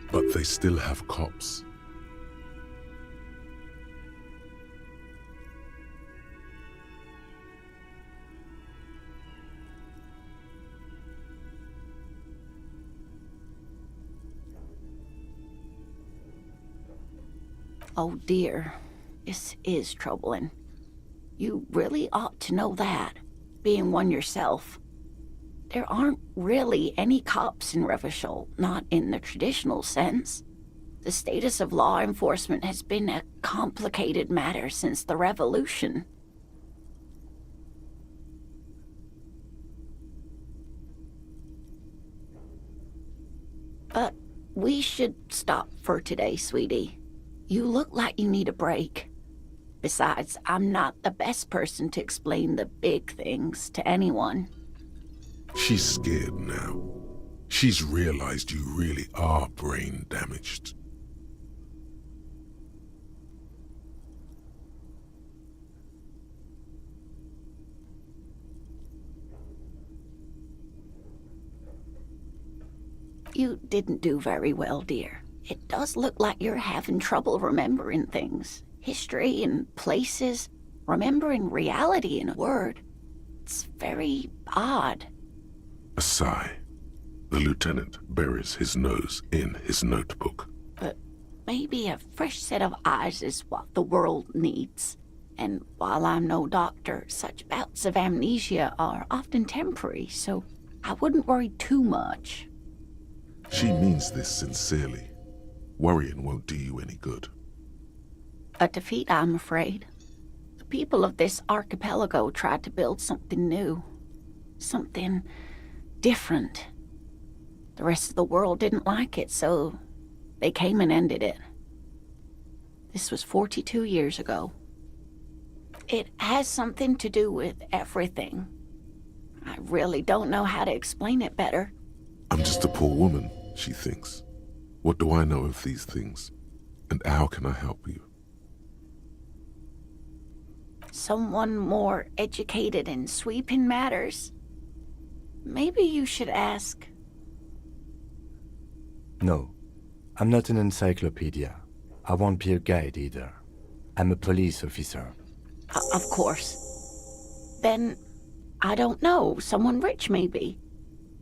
But they still have cops. Oh dear, this is troubling. You really ought to know that, being one yourself. There aren't really any cops in Revachol, not in the traditional sense. The status of law enforcement has been a complicated matter since the Revolution. But we should stop for today, sweetie. You look like you need a break. Besides, I'm not the best person to explain the big things to anyone. She's scared now. She's realized you really are brain damaged. You didn't do very well, dear. It does look like you're having trouble remembering things. History and places. Remembering reality in a word. It's very odd. A sigh. The lieutenant buries his nose in his notebook. But maybe a fresh set of eyes is what the world needs. And while I'm no doctor, such bouts of amnesia are often temporary, so I wouldn't worry too much. She means this sincerely. Worrying won't do you any good. A defeat, I'm afraid. The people of this archipelago tried to build something new. Something different. The rest of the world didn't like it, so they came and ended it. This was 42 years ago. It has something to do with everything. I really don't know how to explain it better. I'm just a poor woman, she thinks. What do I know of these things? And how can I help you? Someone more educated in sweeping matters. Maybe you should ask. No, I'm not an encyclopedia. I won't be a guide either. I'm a police officer. Of course. Then, I don't know, someone rich maybe.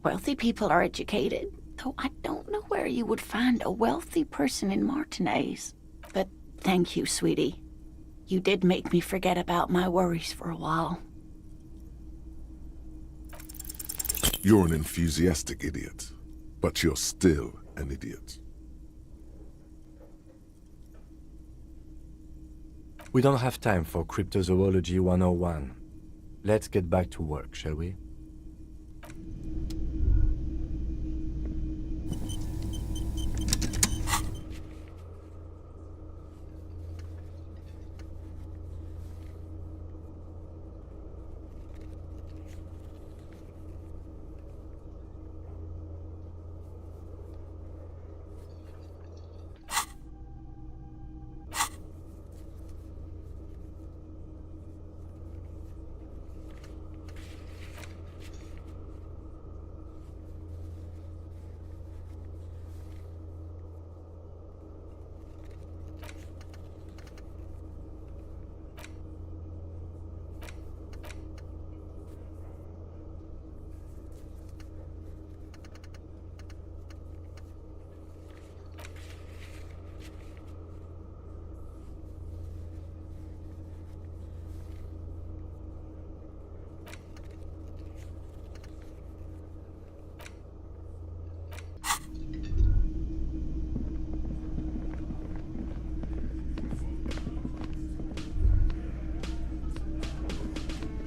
Wealthy people are educated, though I don't know where you would find a wealthy person in Martinez. But thank you, sweetie. You did make me forget about my worries for a while. You're an enthusiastic idiot, but you're still an idiot. We don't have time for Cryptozoology 101. Let's get back to work, shall we?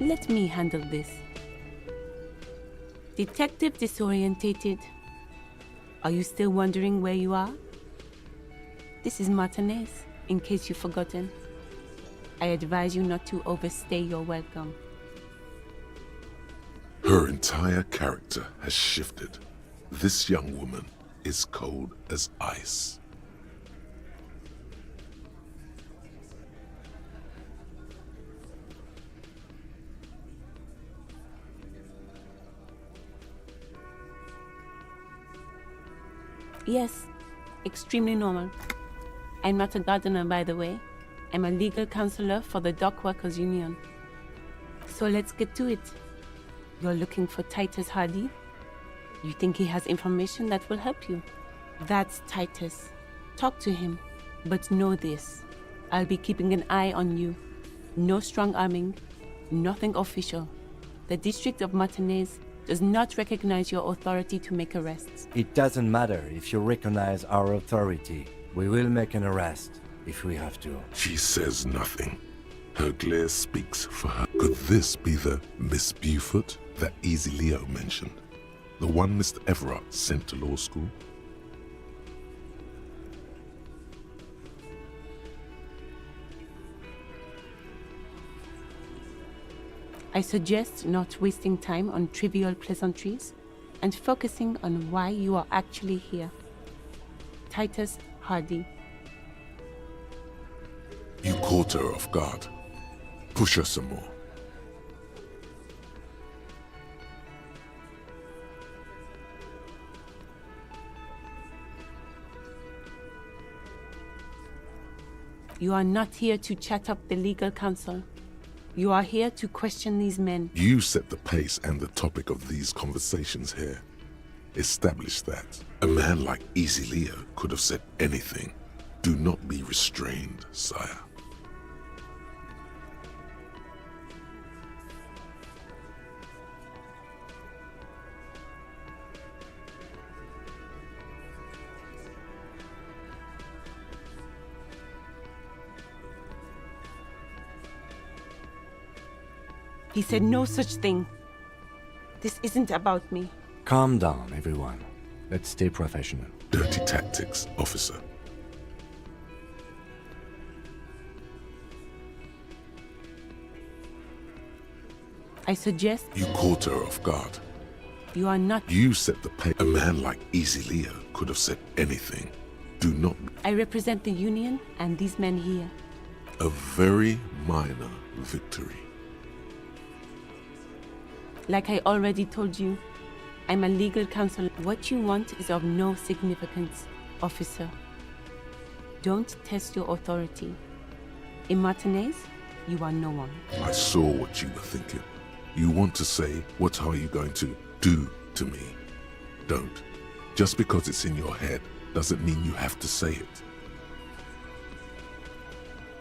Let me handle this. Detective Disorientated, are you still wondering where you are? This is Martinez, in case you've forgotten. I advise you not to overstay your welcome. Her entire character has shifted. This young woman is cold as ice. Yes, extremely normal. I'm not a gardener, by the way. I'm a legal counselor for the Dock Workers Union. So let's get to it. You're looking for Titus Hardy? You think he has information that will help you? That's Titus. Talk to him. But know this. I'll be keeping an eye on you. No strong arming, nothing official. The District of Martinez does not recognize your authority to make arrests. It doesn't matter if you recognize our authority. We will make an arrest if we have to. She says nothing. Her glare speaks for her. Could this be the Miss Beaufort that Easy Leo mentioned? The one Mr. Everard sent to law school? I suggest not wasting time on trivial pleasantries and focusing on why you are actually here. Titus Hardy. You caught her off guard. Push her some more. You are not here to chat up the legal counsel. You are here to question these men. You set the pace and the topic of these conversations here. Establish that. A man like Easy Leo could have said anything. Do not be restrained, sire. He said no such thing. This isn't about me. Calm down, everyone. Let's stay professional. Dirty tactics, officer. I suggest You caught her off guard. you are not. You set the pace. A man like Easy Leo could have said anything. Do not. I represent the Union and these men here. A very minor victory. Like I already told you, I'm a legal counsel. What you want is of no significance, officer. Don't test your authority. In Martinez, you are no one. I saw what you were thinking. You want to say, what are you going to do to me? Don't. Just because it's in your head doesn't mean you have to say it.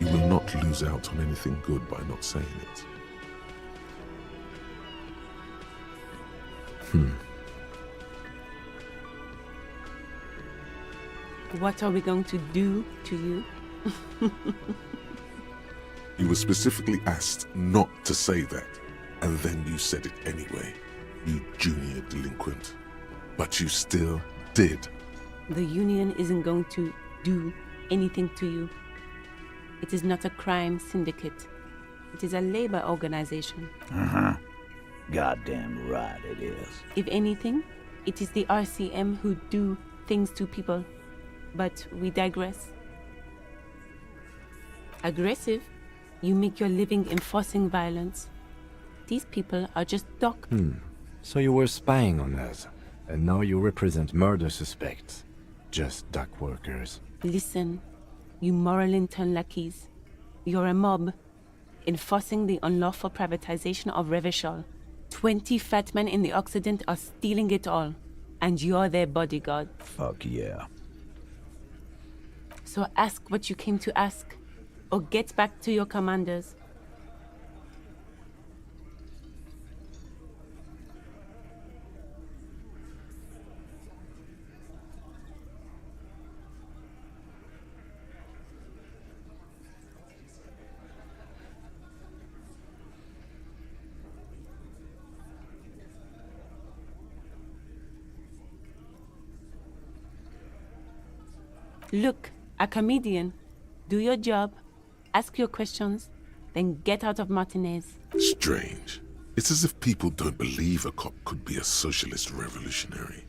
You will not lose out on anything good by not saying it. What are we going to do to you? You were specifically asked not to say that, and then you said it anyway, you junior delinquent. But you still did. The Union isn't going to do anything to you. It is not a crime syndicate. It is a labor organization. Goddamn right it is. If anything, it is the RCM who do things to people. But we digress. Aggressive, you make your living enforcing violence. These people are just So you were spying on us, and now you represent murder suspects. Just dock workers. Listen, you moral intern lackeys. You're a mob, enforcing the unlawful privatization of Revachol. 20 fat men in the Occident are stealing it all, and you're their bodyguard. Fuck yeah. So ask what you came to ask, or get back to your commanders. Look, a comedian. Do your job, ask your questions, then get out of Martinez. Strange. It's as if people don't believe a cop could be a socialist revolutionary.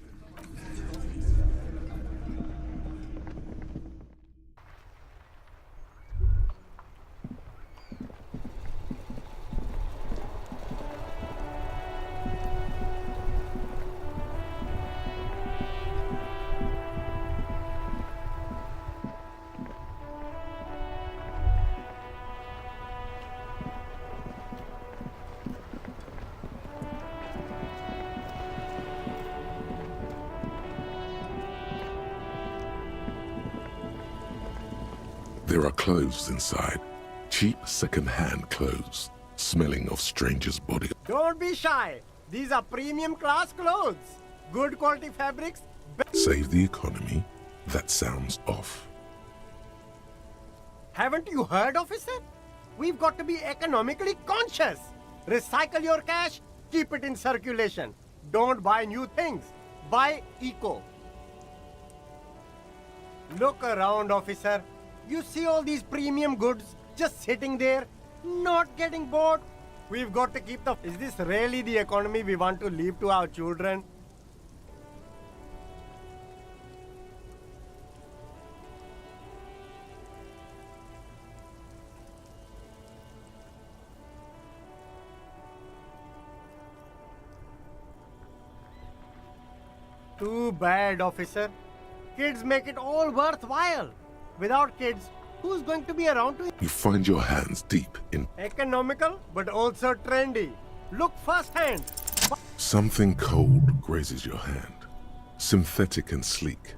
There are clothes inside. Cheap second-hand clothes, smelling of strangers' bodies. Don't be shy. These are premium class clothes. Good quality fabrics. Save the economy? That sounds off. Haven't you heard, officer? We've got to be economically conscious. Recycle your cash, keep it in circulation. Don't buy new things. Buy eco. Look around, officer. You see all these premium goods just sitting there, not getting bought? We've got to keep the... Is this really the economy we want to leave to our children? Too bad, officer. Kids make it all worthwhile. Without kids, who's going to be around to... You find your hands deep in... Economical, but also trendy. Look firsthand. Something cold grazes your hand. Synthetic and sleek.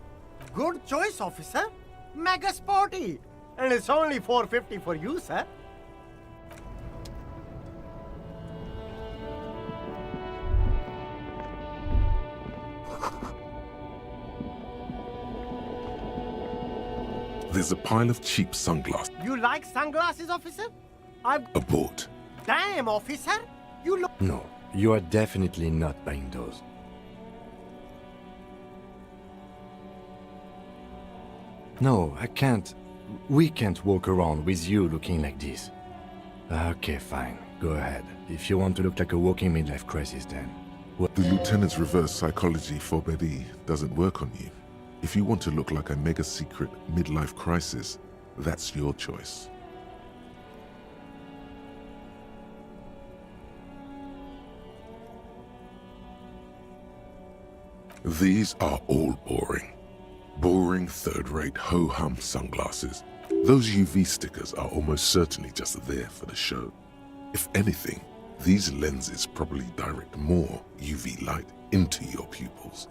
Good choice, officer. Mega sporty. And it's only $4.50 for you, sir. There's a pile of cheap sunglasses. You like sunglasses, officer? Abort. Damn, officer. You look... No, you are definitely not buying those. No, I can't. We can't walk around with you looking like this. Okay, fine. Go ahead. If you want to look like a walking midlife crisis, then... The lieutenant's reverse psychology for Betty doesn't work on you. If you want to look like a mega-secret midlife crisis, that's your choice. These are all boring. Boring, third-rate, ho-hum sunglasses. Those UV stickers are almost certainly just there for the show. If anything, these lenses probably direct more UV light into your pupils.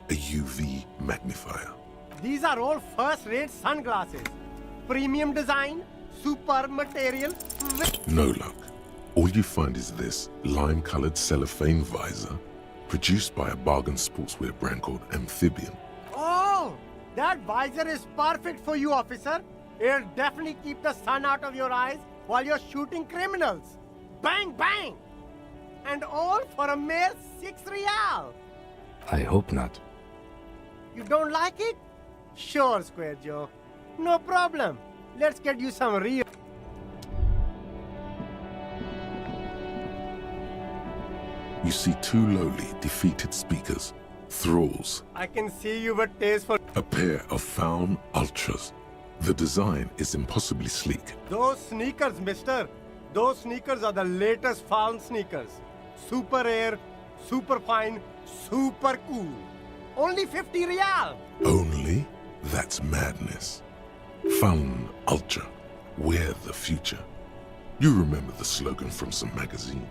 A UV magnifier. These are all first-rate sunglasses. Premium design, super material. No luck. All you find is this lime-colored cellophane visor, produced by a bargain sportswear brand called Amphibian. Oh, that visor is perfect for you, officer. It'll definitely keep the sun out of your eyes while you're shooting criminals. Bang, bang! And all for a mere 6 real. I hope not. You don't like it? Sure, Square Joe. No problem. Let's get you some real... You see two lowly, defeated speakers, thralls, I can see you with taste for... a pair of Faun Ultras. The design is impossibly sleek. Those sneakers, mister. Those sneakers are the latest Faun sneakers. Super air, super fine, super cool. Only 50 real. Only? That's madness. Faun Ultra. We're the future. You remember the slogan from some magazine.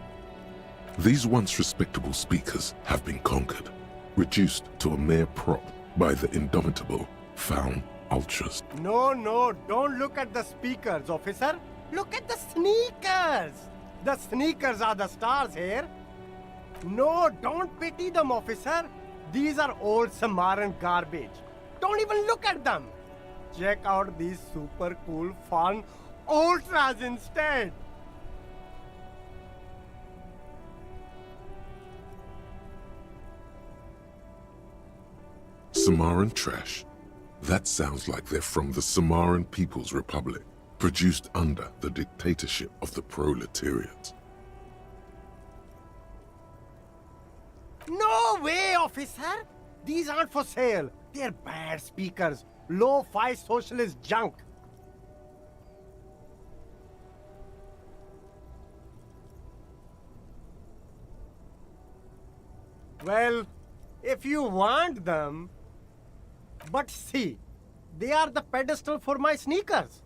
These once respectable speakers have been conquered, reduced to a mere prop by the indomitable Faun Ultras. No, don't look at the speakers, officer. Look at the sneakers. The sneakers are the stars here. No, don't pity them, officer. These are old Samaran garbage. Don't even look at them. Check out these super cool, fun Ultras instead. Samaran trash. That sounds like they're from the Samaran People's Republic, produced under the dictatorship of the proletariat. No way, officer. These aren't for sale. They're bad speakers. Low-fi socialist junk. Well, if you want them... But see, they are the pedestal for my sneakers.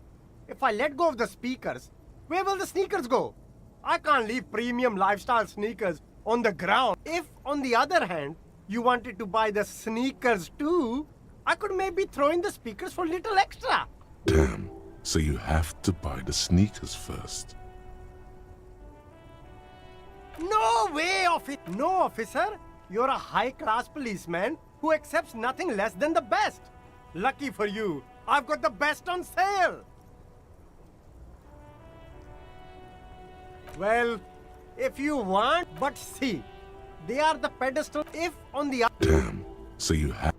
If I let go of the speakers, where will the sneakers go? I can't leave premium lifestyle sneakers on the ground. If, on the other hand, you wanted to buy the sneakers too, I could maybe throw in the speakers for little extra. Damn, so you have to buy the sneakers first. No way, No, officer. You're a high-class policeman who accepts nothing less than the best. Lucky for you, I've got the best on sale. Well, if you want, but see, they are the pedestal. If on the Damn, so you have...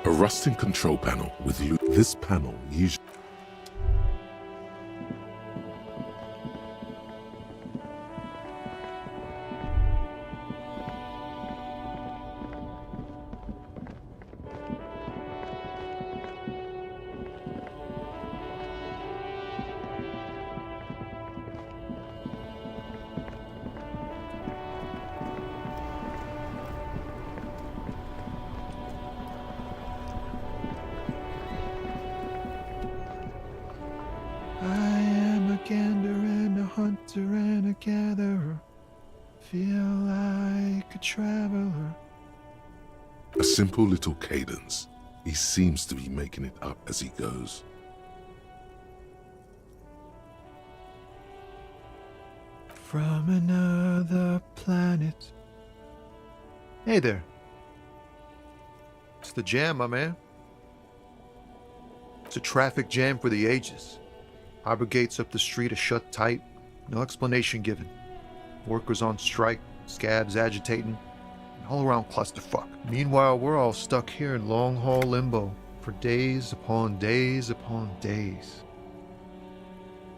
A rusting control panel with this panel usually. I am a gander and a hunter and a gatherer. Feel like a traveler. A simple little cadence. He seems to be making it up as he goes. From another planet. Hey there. It's the jam, my man. It's a traffic jam for the ages. Harbor gates up the street are shut tight. No explanation given. Workers on strike, scabs agitating, an all-around clusterfuck. Meanwhile, we're all stuck here in long-haul limbo for days upon days upon days.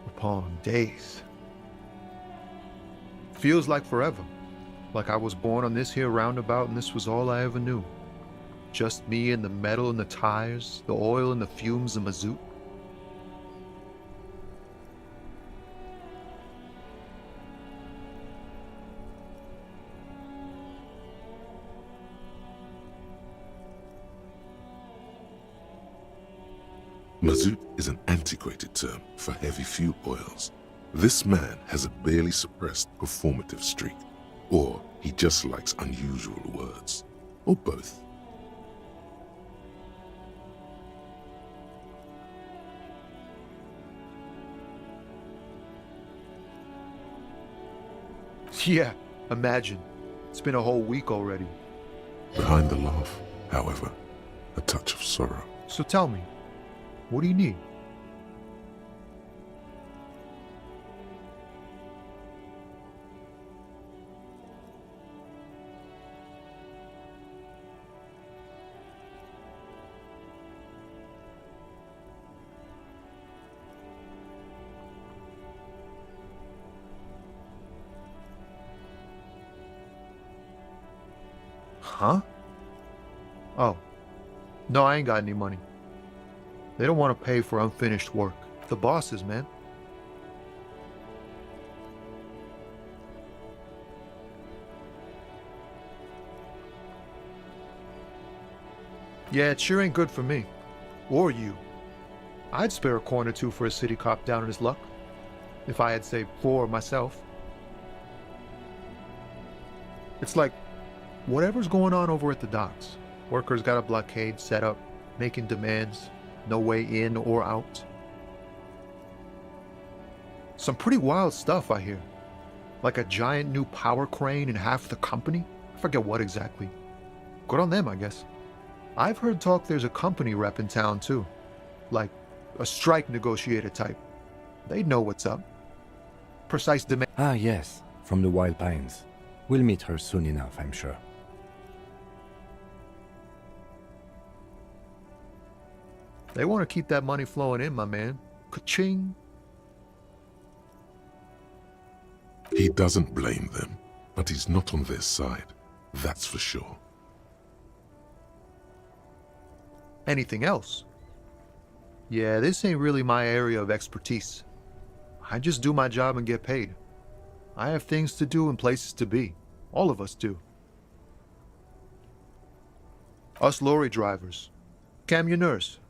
Upon days. Feels like forever. Like I was born on this here roundabout and this was all I ever knew. Just me and the metal and the tires, the oil and the fumes of mazout. Mazout is an antiquated term for heavy fuel oils. This man has a barely suppressed performative streak, or he just likes unusual words, or both. Yeah, imagine. It's been a whole week already. Behind the laugh, however, a touch of sorrow. So tell me, what do you need? Huh? Oh. No, I ain't got any money. They don't want to pay for unfinished work. The bosses, man. Yeah, it sure ain't good for me. Or you. I'd spare a coin or two for a city cop down on his luck. If I had saved 4 myself. It's like, whatever's going on over at the docks. Workers got a blockade set up, making demands, no way in or out. Some pretty wild stuff, I hear. Like a giant new power crane in half the company? I forget what exactly. Good on them, I guess. I've heard talk there's a company rep in town too. Like a strike negotiator type. They'd know what's up. Precise demand. Ah, yes, from the Wild Pines. We'll meet her soon enough, I'm sure. They want to keep that money flowing in, my man. Ka-ching. He doesn't blame them, but he's not on their side. That's for sure. Anything else? Yeah, this ain't really my area of expertise. I just do my job and get paid. I have things to do and places to be. All of us do. Us lorry drivers. Camionneurs.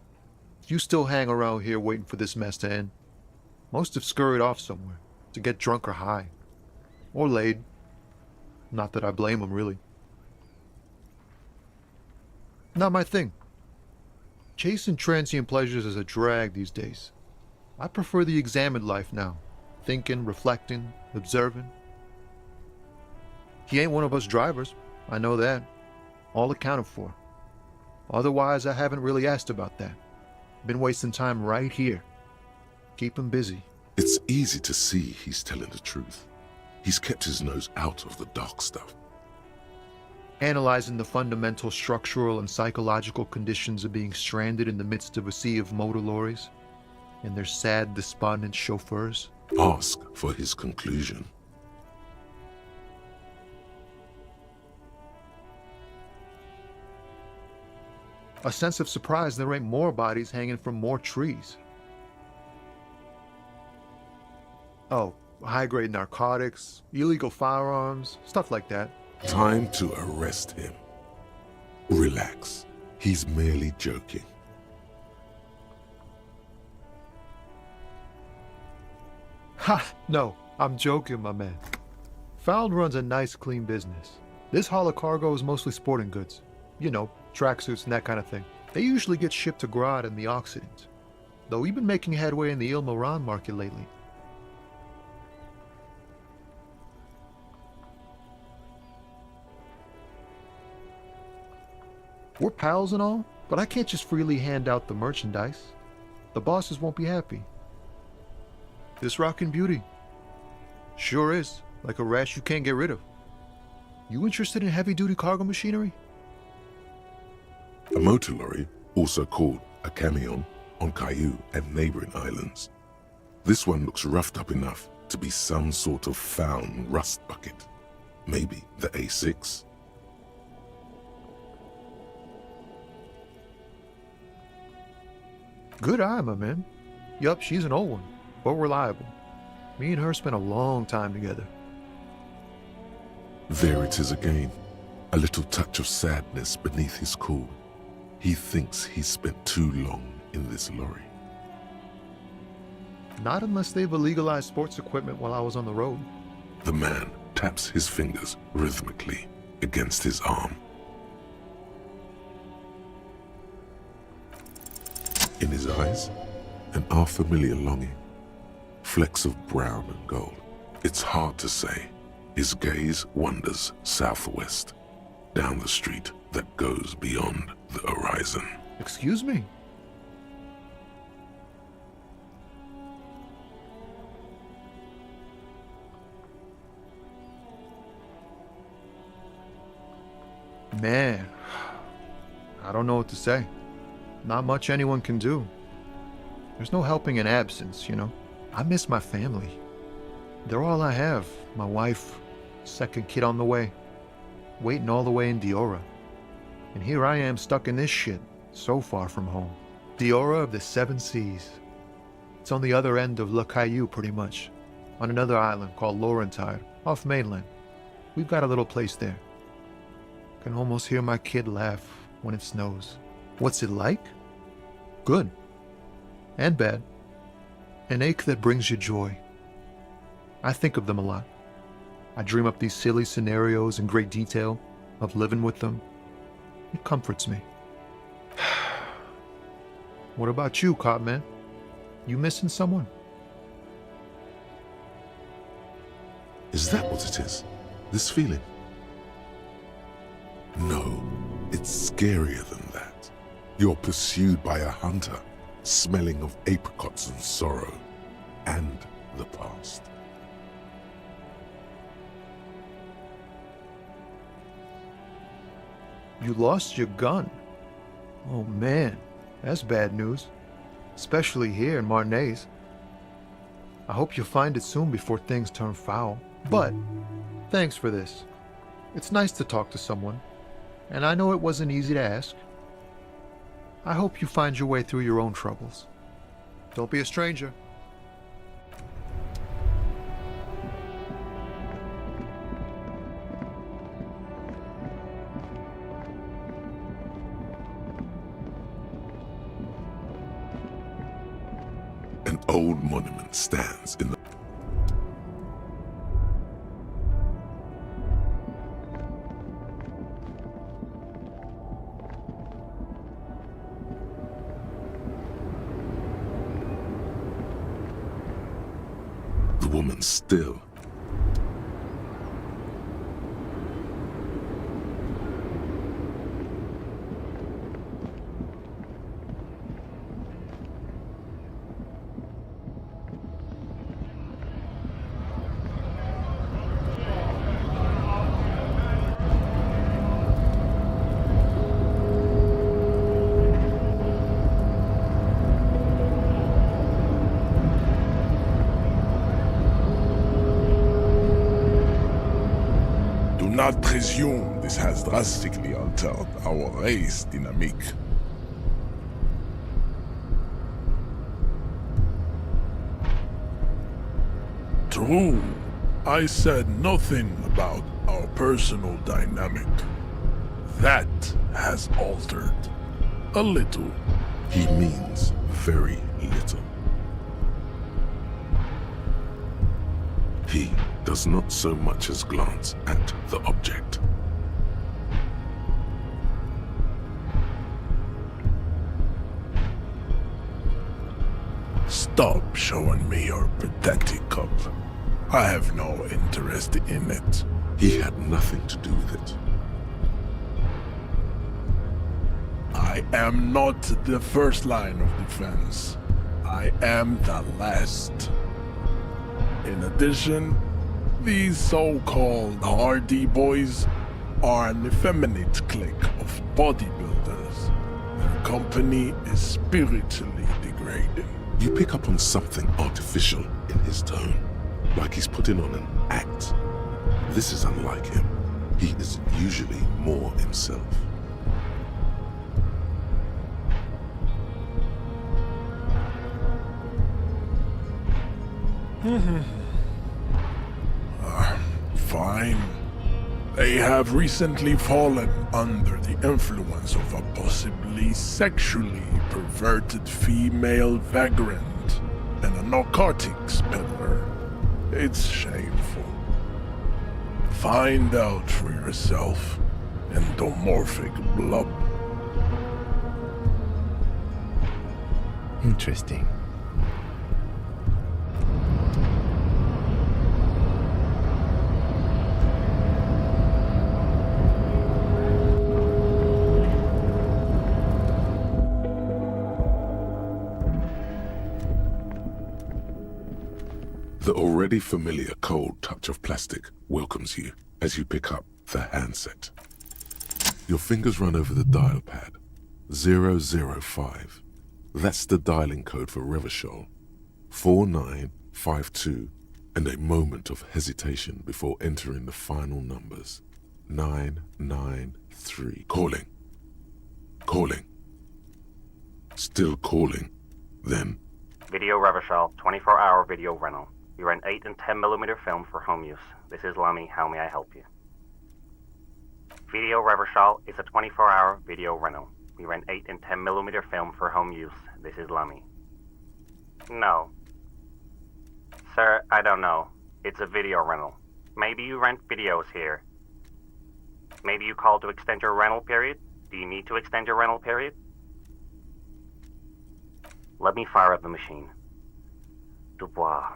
You still hang around here waiting for this mess to end. Most have scurried off somewhere to get drunk or high. Or laid. Not that I blame them, really. Not my thing. Chasing transient pleasures is a drag these days. I prefer the examined life now. Thinking, reflecting, observing. He ain't one of us drivers. I know that. All accounted for. Otherwise, I haven't really asked about that. Been wasting time right here. Keep him busy. It's easy to see he's telling the truth. He's kept his nose out of the dark stuff. analyzing the fundamental structural and psychological conditions of being stranded in the midst of a sea of motor lorries and their sad, despondent chauffeurs. Ask for his conclusion. A sense of surprise there ain't more bodies hanging from more trees. Oh, high-grade narcotics, illegal firearms, stuff like that. Time to arrest him. Relax. He's merely joking. Ha! No, I'm joking, my man. Found runs a nice, clean business. This haul of cargo is mostly sporting goods. You know, tracksuits and that kind of thing. They usually get shipped to Grad and the Occident. Though we've been making headway in the Il Moran market lately. We're pals and all, but I can't just freely hand out the merchandise. The bosses won't be happy. This rockin' beauty. Sure is, like a rash you can't get rid of. You interested in heavy-duty cargo machinery? A motor lorry, also called a camion, on Caillou and neighboring islands. This one looks roughed up enough to be some sort of found rust bucket. Maybe the A6? Good eye, my man. Yup, she's an old one, but reliable. Me and her spent a long time together. There it is again. A little touch of sadness beneath his cool. He thinks he's spent too long in this lorry. Not unless they've illegalized sports equipment while I was on the road. The man taps his fingers rhythmically against his arm. In his eyes, an unfamiliar longing. Flecks of brown and gold. It's hard to say. His gaze wanders southwest, down the street that goes beyond the horizon. Excuse me? Man, I don't know what to say. Not much anyone can do. There's no helping in absence, you know. I miss my family. They're all I have. My wife, second kid on the way, waiting all the way in Diora. And here I am stuck in this shit, so far from home. Diora of the Seven Seas. It's on the other end of Le Caillou, pretty much, on another island called Laurentide, off mainland. We've got a little place there. Can almost hear my kid laugh when it snows. What's it like? Good. And bad. An ache that brings you joy. I think of them a lot. I dream up these silly scenarios in great detail of living with them. It comforts me. What about you, Cop Man? You missing someone? Is that what it is? This feeling? No, it's scarier than that. You're pursued by a hunter, smelling of apricots and sorrow, and the past. You lost your gun. Oh man, that's bad news. Especially here in Marnez. I hope you'll find it soon before things turn foul. But, thanks for this. It's nice to talk to someone. And I know it wasn't easy to ask. I hope you find your way through your own troubles. Don't be a stranger. An old monument stands in the... The woman still. not presume this has drastically altered our race dynamique. True. I said nothing about our personal dynamic. That has altered. A little. He means very little. He does not so much as glance at the object. Stop showing me your pathetic cup. I have no interest in it. He had nothing to do with it. I am not the first line of defense. I am the last. In addition, these so-called Hardy Boys are an effeminate clique of bodybuilders. Their company is spiritually degrading. You pick up on something artificial in his tone, like he's putting on an act. This is unlike him. He is usually more himself. Fine. They have recently fallen under the influence of a possibly sexually perverted female vagrant and a narcotics peddler. It's shameful. Find out for yourself, endomorphic blub. Interesting. The already familiar cold touch of plastic welcomes you as you pick up the handset. Your fingers run over the dial pad. 005. That's the dialing code for Revachol. 4952, and a moment of hesitation before entering the final numbers. 993. Calling. Calling. Still calling. Then. Video Revachol, 24-hour video rental. We rent 8 and 10mm film for home use. This is Lummy. How may I help you? Video Revachol is a 24-hour video rental. We rent 8 and 10mm film for home use. This is Lummy. No. Sir, I don't know. It's a video rental. Maybe you rent videos here. Maybe you called to extend your rental period? Do you need to extend your rental period? Let me fire up the machine. Dubois.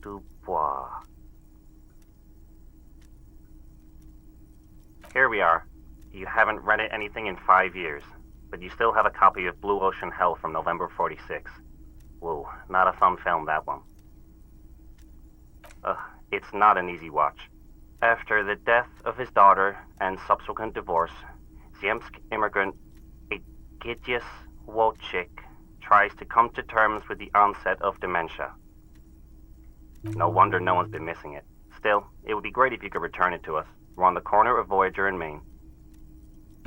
Dubois. Here we are. You haven't rented anything in 5 years, but you still have a copy of Blue Ocean Hell from November 46. Whoa, not a fun film, that one. It's not an easy watch. After the death of his daughter and subsequent divorce, Ziemsk immigrant Egidius Wojcik tries to come to terms with the onset of dementia. No wonder no one's been missing it. Still, it would be great if you could return it to us. We're on the corner of Voyager and Main.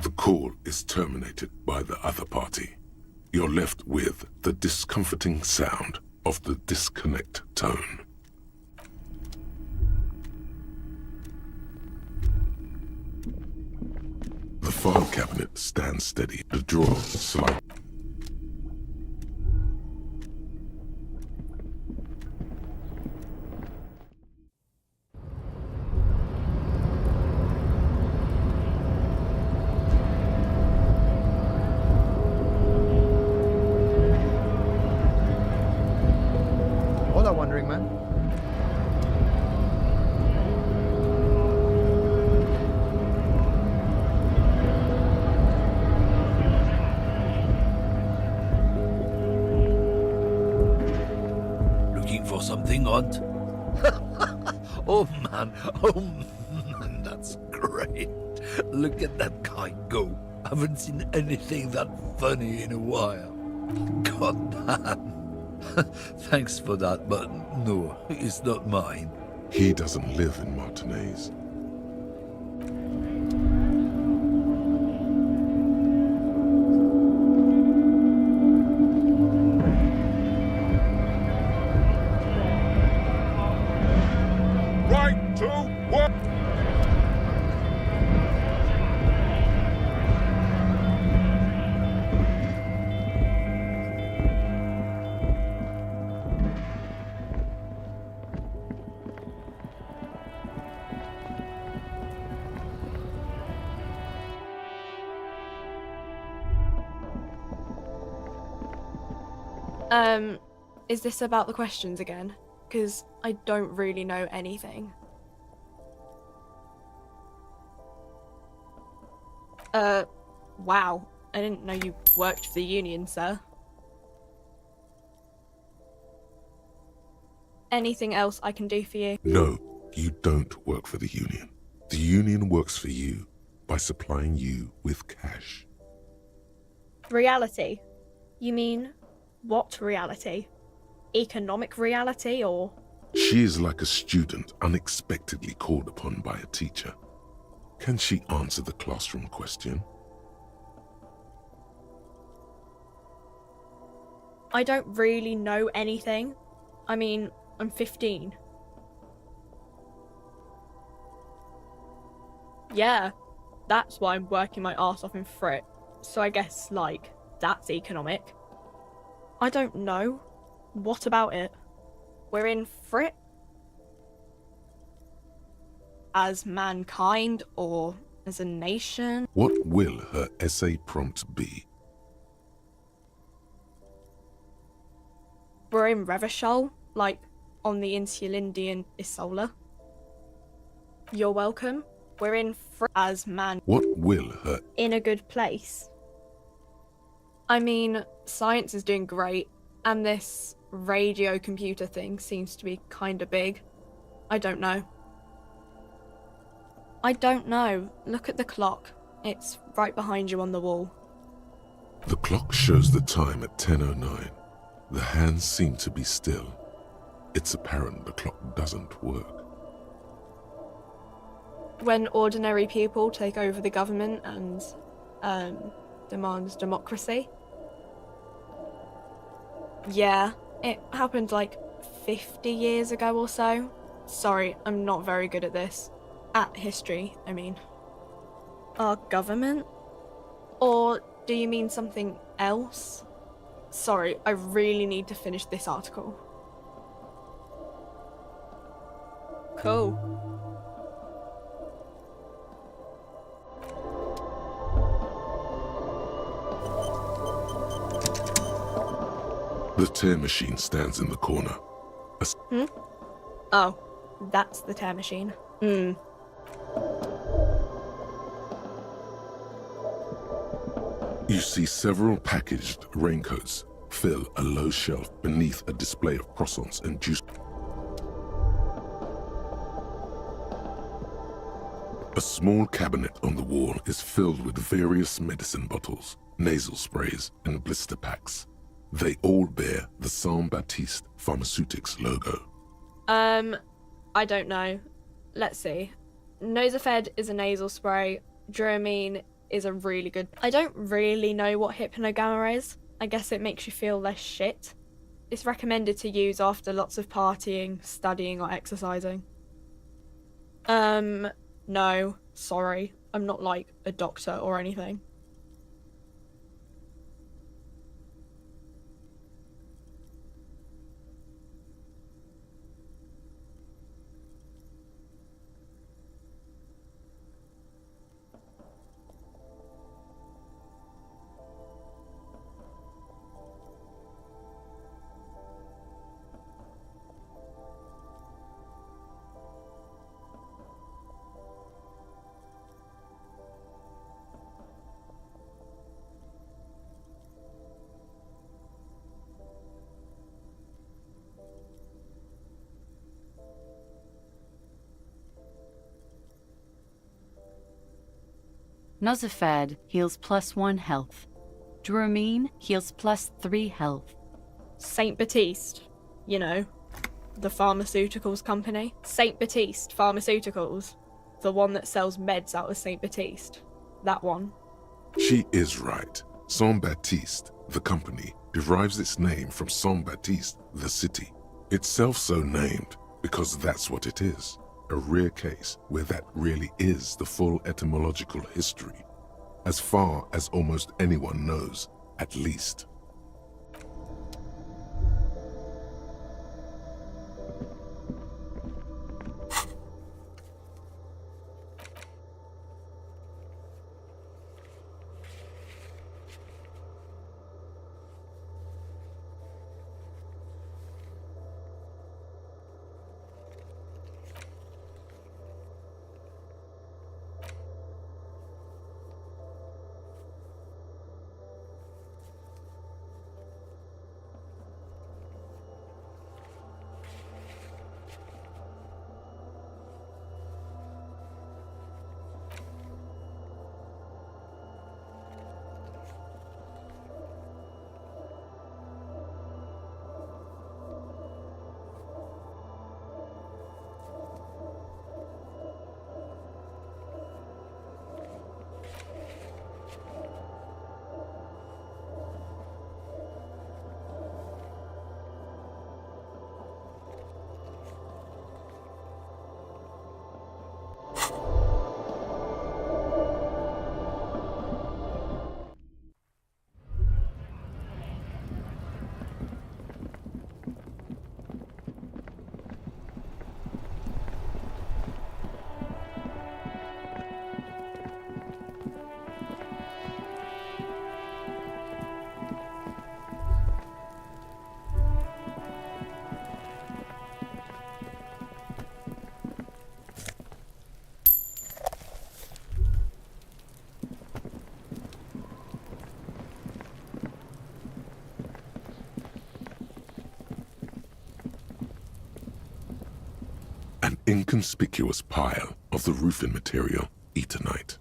The call is terminated by the other party. You're left with the discomforting sound of the disconnect tone. The file cabinet stands steady, the drawer slide. Hola, Wandering Man. Looking for something odd? Oh man, that's great. Look at that guy go. Haven't seen anything that funny in a while. God damn. Thanks for that, but no, it's not mine. He doesn't live in Martinez. Is this about the questions again? Because I don't really know anything. Wow. I didn't know you worked for the Union, sir. Anything else I can do for you? No, you don't work for the Union. The Union works for you by supplying you with cash. Reality? You mean, what reality? Economic reality, or...? She is like a student unexpectedly called upon by a teacher. Can she answer the classroom question? I don't really know anything. I mean, I'm 15. Yeah, that's why I'm working my arse off in Frit. So I guess, like, that's economic. I don't know. What about it? We're in Frit? As mankind, or as a nation? What will her essay prompt be? We're in Revachol, like, on the Insulindian Isola. You're welcome. We're in as man. What will her... In a good place. I mean, science is doing great, and this radio computer thing seems to be kinda big. I don't know. I don't know. Look at the clock. It's right behind you on the wall. The clock shows the time at 10:09. The hands seem to be still. It's apparent the clock doesn't work. When ordinary people take over the government and demands democracy. Yeah, it happened like 50 years ago or so. Sorry, I'm not very good at this. At history, I mean. Our government? Or do you mean something else? Sorry, I really need to finish this article. Cool. The tear machine stands in the corner. Oh, that's the tear machine. Hmm. You see several packaged raincoats fill a low shelf beneath a display of croissants and juice. A small cabinet on the wall is filled with various medicine bottles, nasal sprays, and blister packs. They all bear the Saint Baptiste Pharmaceutics logo. I don't know. Let's see. Nosafed is a nasal spray. Dramamine is a really good... I don't really know what hypnogamma is. I guess it makes you feel less shit. It's recommended to use after lots of partying, studying, or exercising. No. Sorry. I'm not like a doctor or anything. Nosafed heals +1 health. Dramamine heals +3 health. Saint Baptiste, you know, the pharmaceuticals company. Saint Baptiste Pharmaceuticals, the one that sells meds out of Saint Baptiste. That one. She is right. Saint Baptiste, the company, derives its name from Saint Baptiste, the city. Itself so named because that's what it is. A rare case where that really is the full etymological history, as far as almost anyone knows, at least. inconspicuous pile of the roofing material Eternite.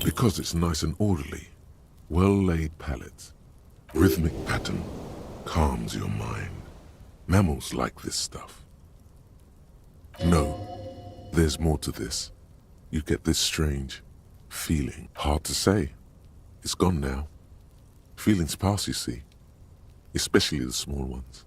Because it's nice and orderly, well-laid pallets, rhythmic pattern calms your mind. Mammals like this stuff. No, there's more to this. You get this strange feeling. Hard to say. It's gone now. Feelings pass, you see. Especially the small ones.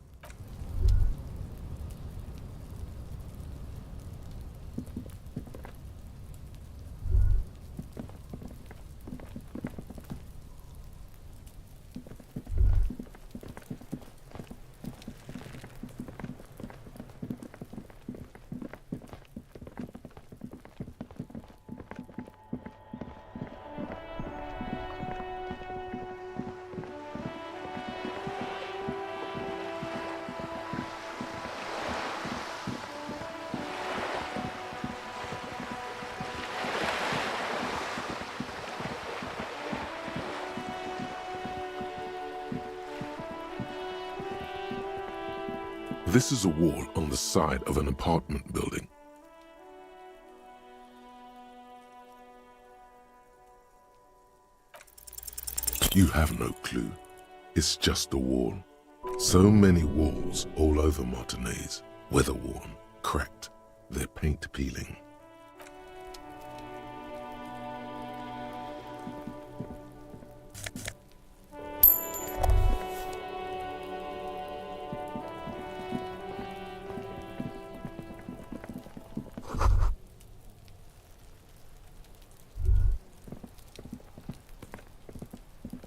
This is a wall on the side of an apartment building. You have no clue. It's just a wall. So many walls all over Martinaise, weather-worn, cracked, their paint peeling.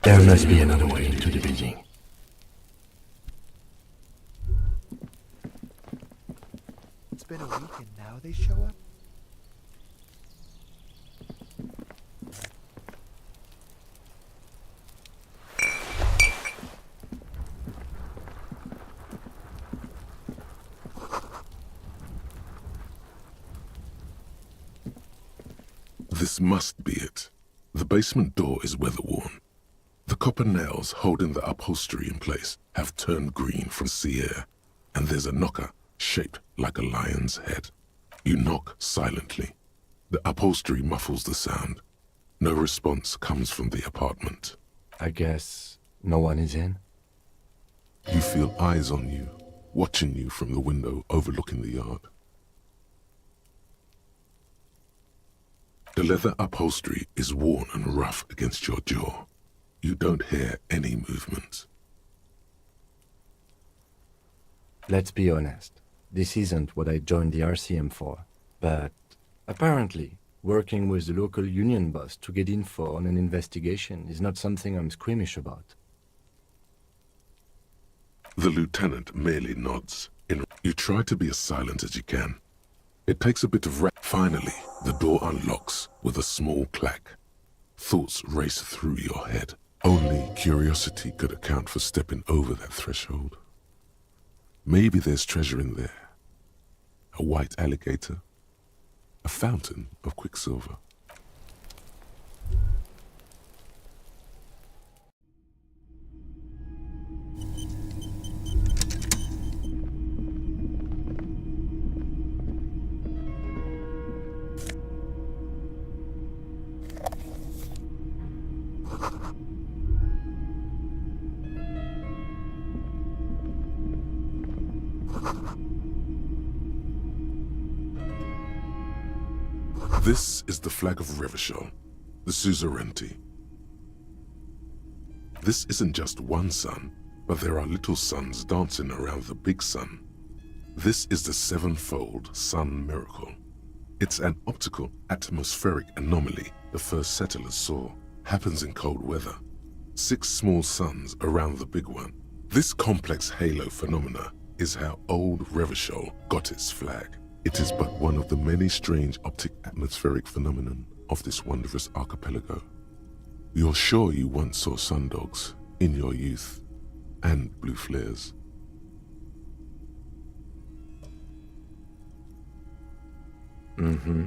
There must be another way into the building. It's been a week and now they show up? This must be it. The basement door is weather-worn. The copper nails holding the upholstery in place have turned green from sea air, and there's a knocker shaped like a lion's head. You knock silently. The upholstery muffles the sound. No response comes from the apartment. I guess no one is in? You feel eyes on you, watching you from the window overlooking the yard. The leather upholstery is worn and rough against your jaw. You don't hear any movement. Let's be honest. This isn't what I joined the RCM for. But apparently, working with the local union boss to get info on an investigation is not something I'm squeamish about. The lieutenant merely nods. You try to be as silent as you can. It takes a bit of Finally, the door unlocks with a small clack. Thoughts race through your head. Only curiosity could account for stepping over that threshold. Maybe there's treasure in there. A white alligator. A fountain of quicksilver. This is the flag of Revachol, the suzerainty. This isn't just one sun, but there are little suns dancing around the big sun. This is the sevenfold sun miracle. It's an optical atmospheric anomaly the first settlers saw. Happens in cold weather. 6 small suns around the big one. This complex halo phenomena is how old Revachol got its flag. It is but one of the many strange optic atmospheric phenomenon of this wondrous archipelago. You're sure you once saw sundogs in your youth, and blue flares. Mm-hmm.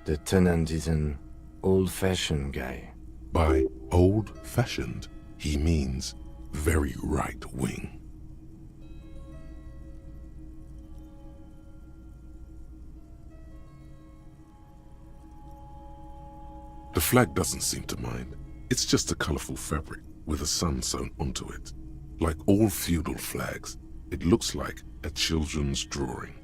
The tenant is an old-fashioned guy. By old-fashioned, he means very right-wing. The flag doesn't seem to mind. It's just a colorful fabric with a sun sewn onto it. Like all feudal flags, it looks like a children's drawing.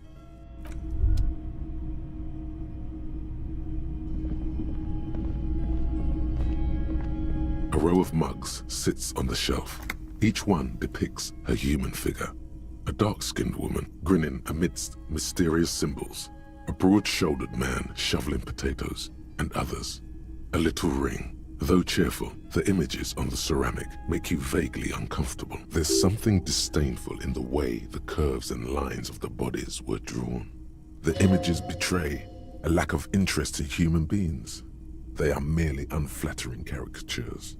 A row of mugs sits on the shelf. Each one depicts a human figure. A dark-skinned woman grinning amidst mysterious symbols. A broad-shouldered man shoveling potatoes, and others. A little ring. Though cheerful, the images on the ceramic make you vaguely uncomfortable. There's something disdainful in the way the curves and lines of the bodies were drawn. The images betray a lack of interest in human beings. They are merely unflattering caricatures.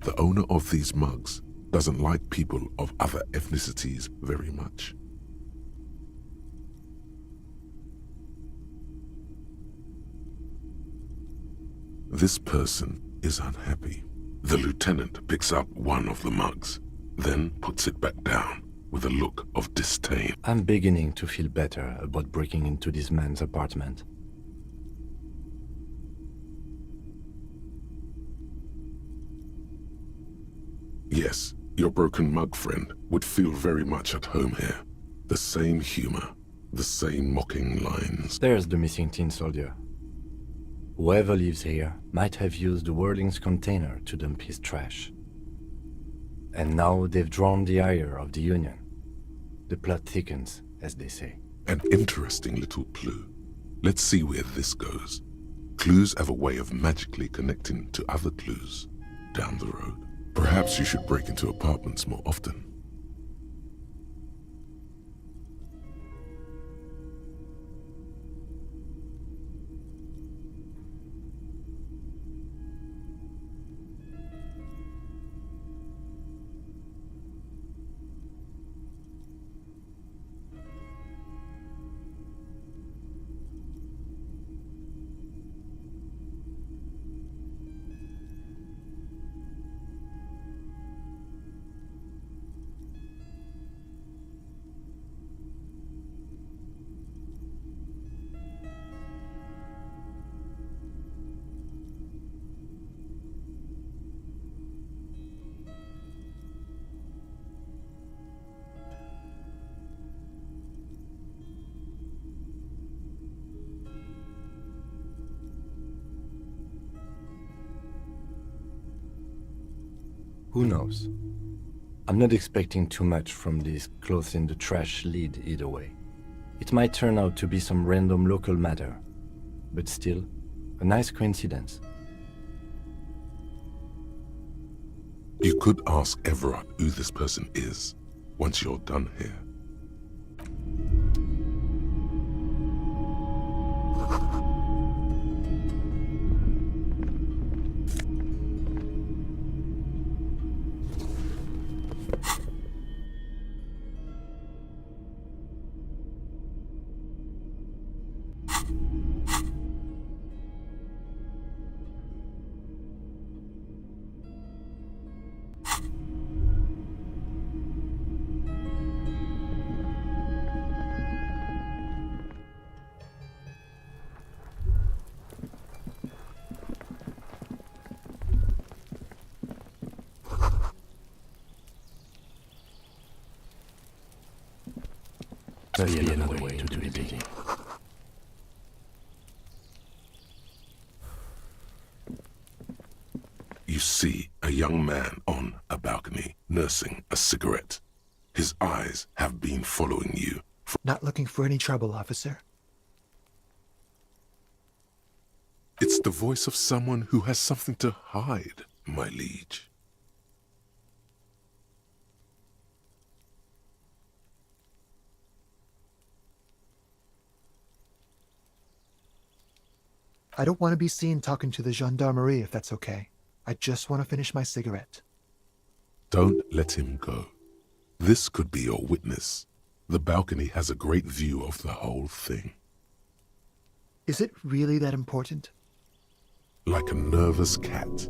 The owner of these mugs doesn't like people of other ethnicities very much. This person is unhappy. The lieutenant picks up one of the mugs, then puts it back down with a look of disdain. I'm beginning to feel better about breaking into this man's apartment. Yes, your broken mug friend would feel very much at home here. The same humor, the same mocking lines. There's the missing tin soldier. Whoever lives here might have used the Whirling's container to dump his trash. And now they've drawn the ire of the Union. The plot thickens, as they say. An interesting little clue. Let's see where this goes. Clues have a way of magically connecting to other clues down the road. Perhaps you should break into apartments more often. Who knows? I'm not expecting too much from this clothes in the trash lead either way. It might turn out to be some random local matter, but still, a nice coincidence. You could ask Everard who this person is once you're done here. Must be another way to the beginning. You see a young man on a balcony nursing a cigarette. His eyes have been following you. Not looking for any trouble, officer. It's the voice of someone who has something to hide, my liege. I don't want to be seen talking to the gendarmerie if that's okay. I just want to finish my cigarette. Don't let him go. This could be your witness. The balcony has a great view of the whole thing. Is it really that important? Like a nervous cat,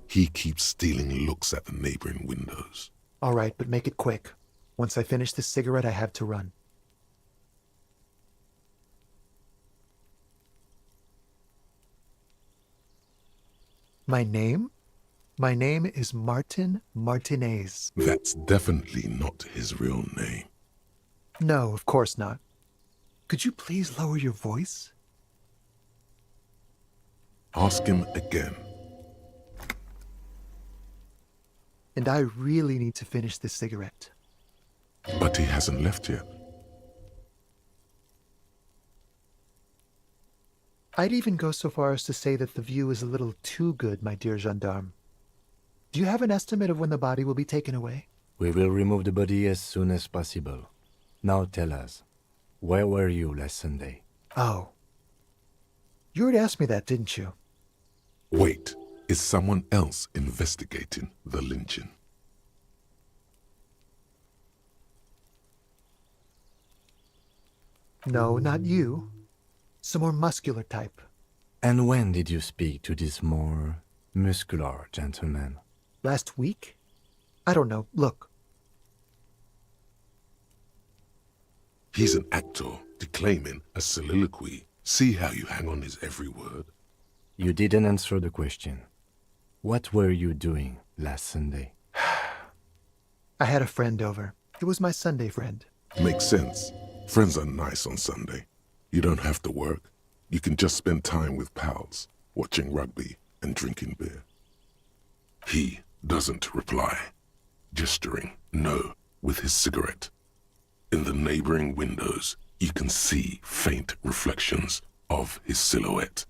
he keeps stealing looks at the neighboring windows. All right, but make it quick. Once I finish this cigarette, I have to run. My name? My name is Martin Martinez. That's definitely not his real name. No, of course not. Could you please lower your voice? Ask him again. And I really need to finish this cigarette. But he hasn't left yet. I'd even go so far as to say that the view is a little too good, my dear gendarme. Do you have an estimate of when the body will be taken away? We will remove the body as soon as possible. Now tell us, where were you last Sunday? Oh. You already asked me that, didn't you? Wait, is someone else investigating the lynching? No, not you. Some more muscular type. And when did you speak to this more muscular gentleman? Last week? I don't know. Look. He's an actor declaiming a soliloquy. See how you hang on his every word? You didn't answer the question. What were you doing last Sunday? I had a friend over. It was my Sunday friend. Makes sense. Friends are nice on Sunday. You don't have to work. You can just spend time with pals, watching rugby and drinking beer. He doesn't reply, gesturing no with his cigarette. In the neighboring windows, you can see faint reflections of his silhouette,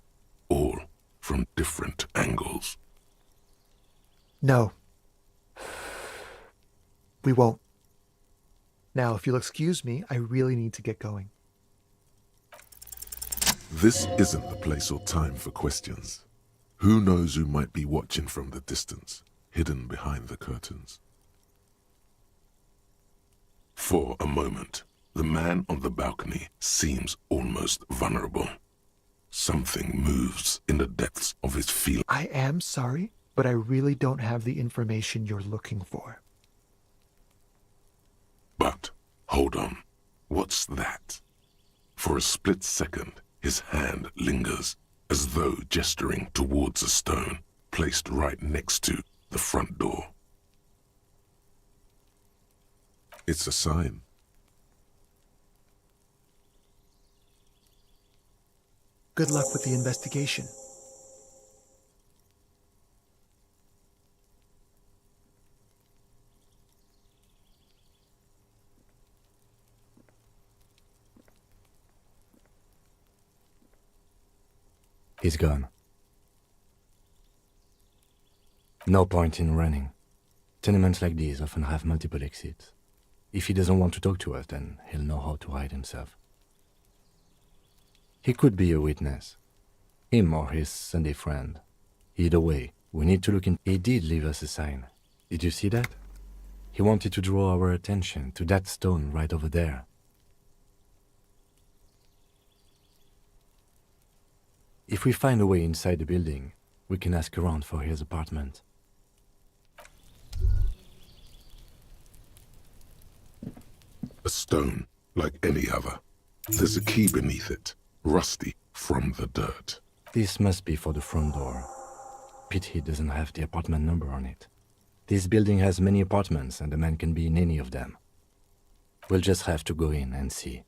all from different angles. No. We won't. Now, if you'll excuse me, I really need to get going. This isn't the place or time for questions. Who knows who might be watching from the distance, hidden behind the curtains? For a moment, the man on the balcony seems almost vulnerable. Something moves in the depths of his feeling. I am sorry, but I really don't have the information you're looking for. But, hold on, what's that? For a split second, his hand lingers, as though gesturing towards a stone placed right next to the front door. It's a sign. Good luck with the investigation. He's gone. No point in running. Tenements like these often have multiple exits. If he doesn't want to talk to us, then he'll know how to hide himself. He could be a witness. Him or his Sunday friend. Either way, we need to look in. He did leave us a sign. Did you see that? He wanted to draw our attention to that stone right over there. If we find a way inside the building, we can ask around for his apartment. A stone, like any other. There's a key beneath it, rusty from the dirt. This must be for the front door. Pity doesn't have the apartment number on it. This building has many apartments and the man can be in any of them. We'll just have to go in and see.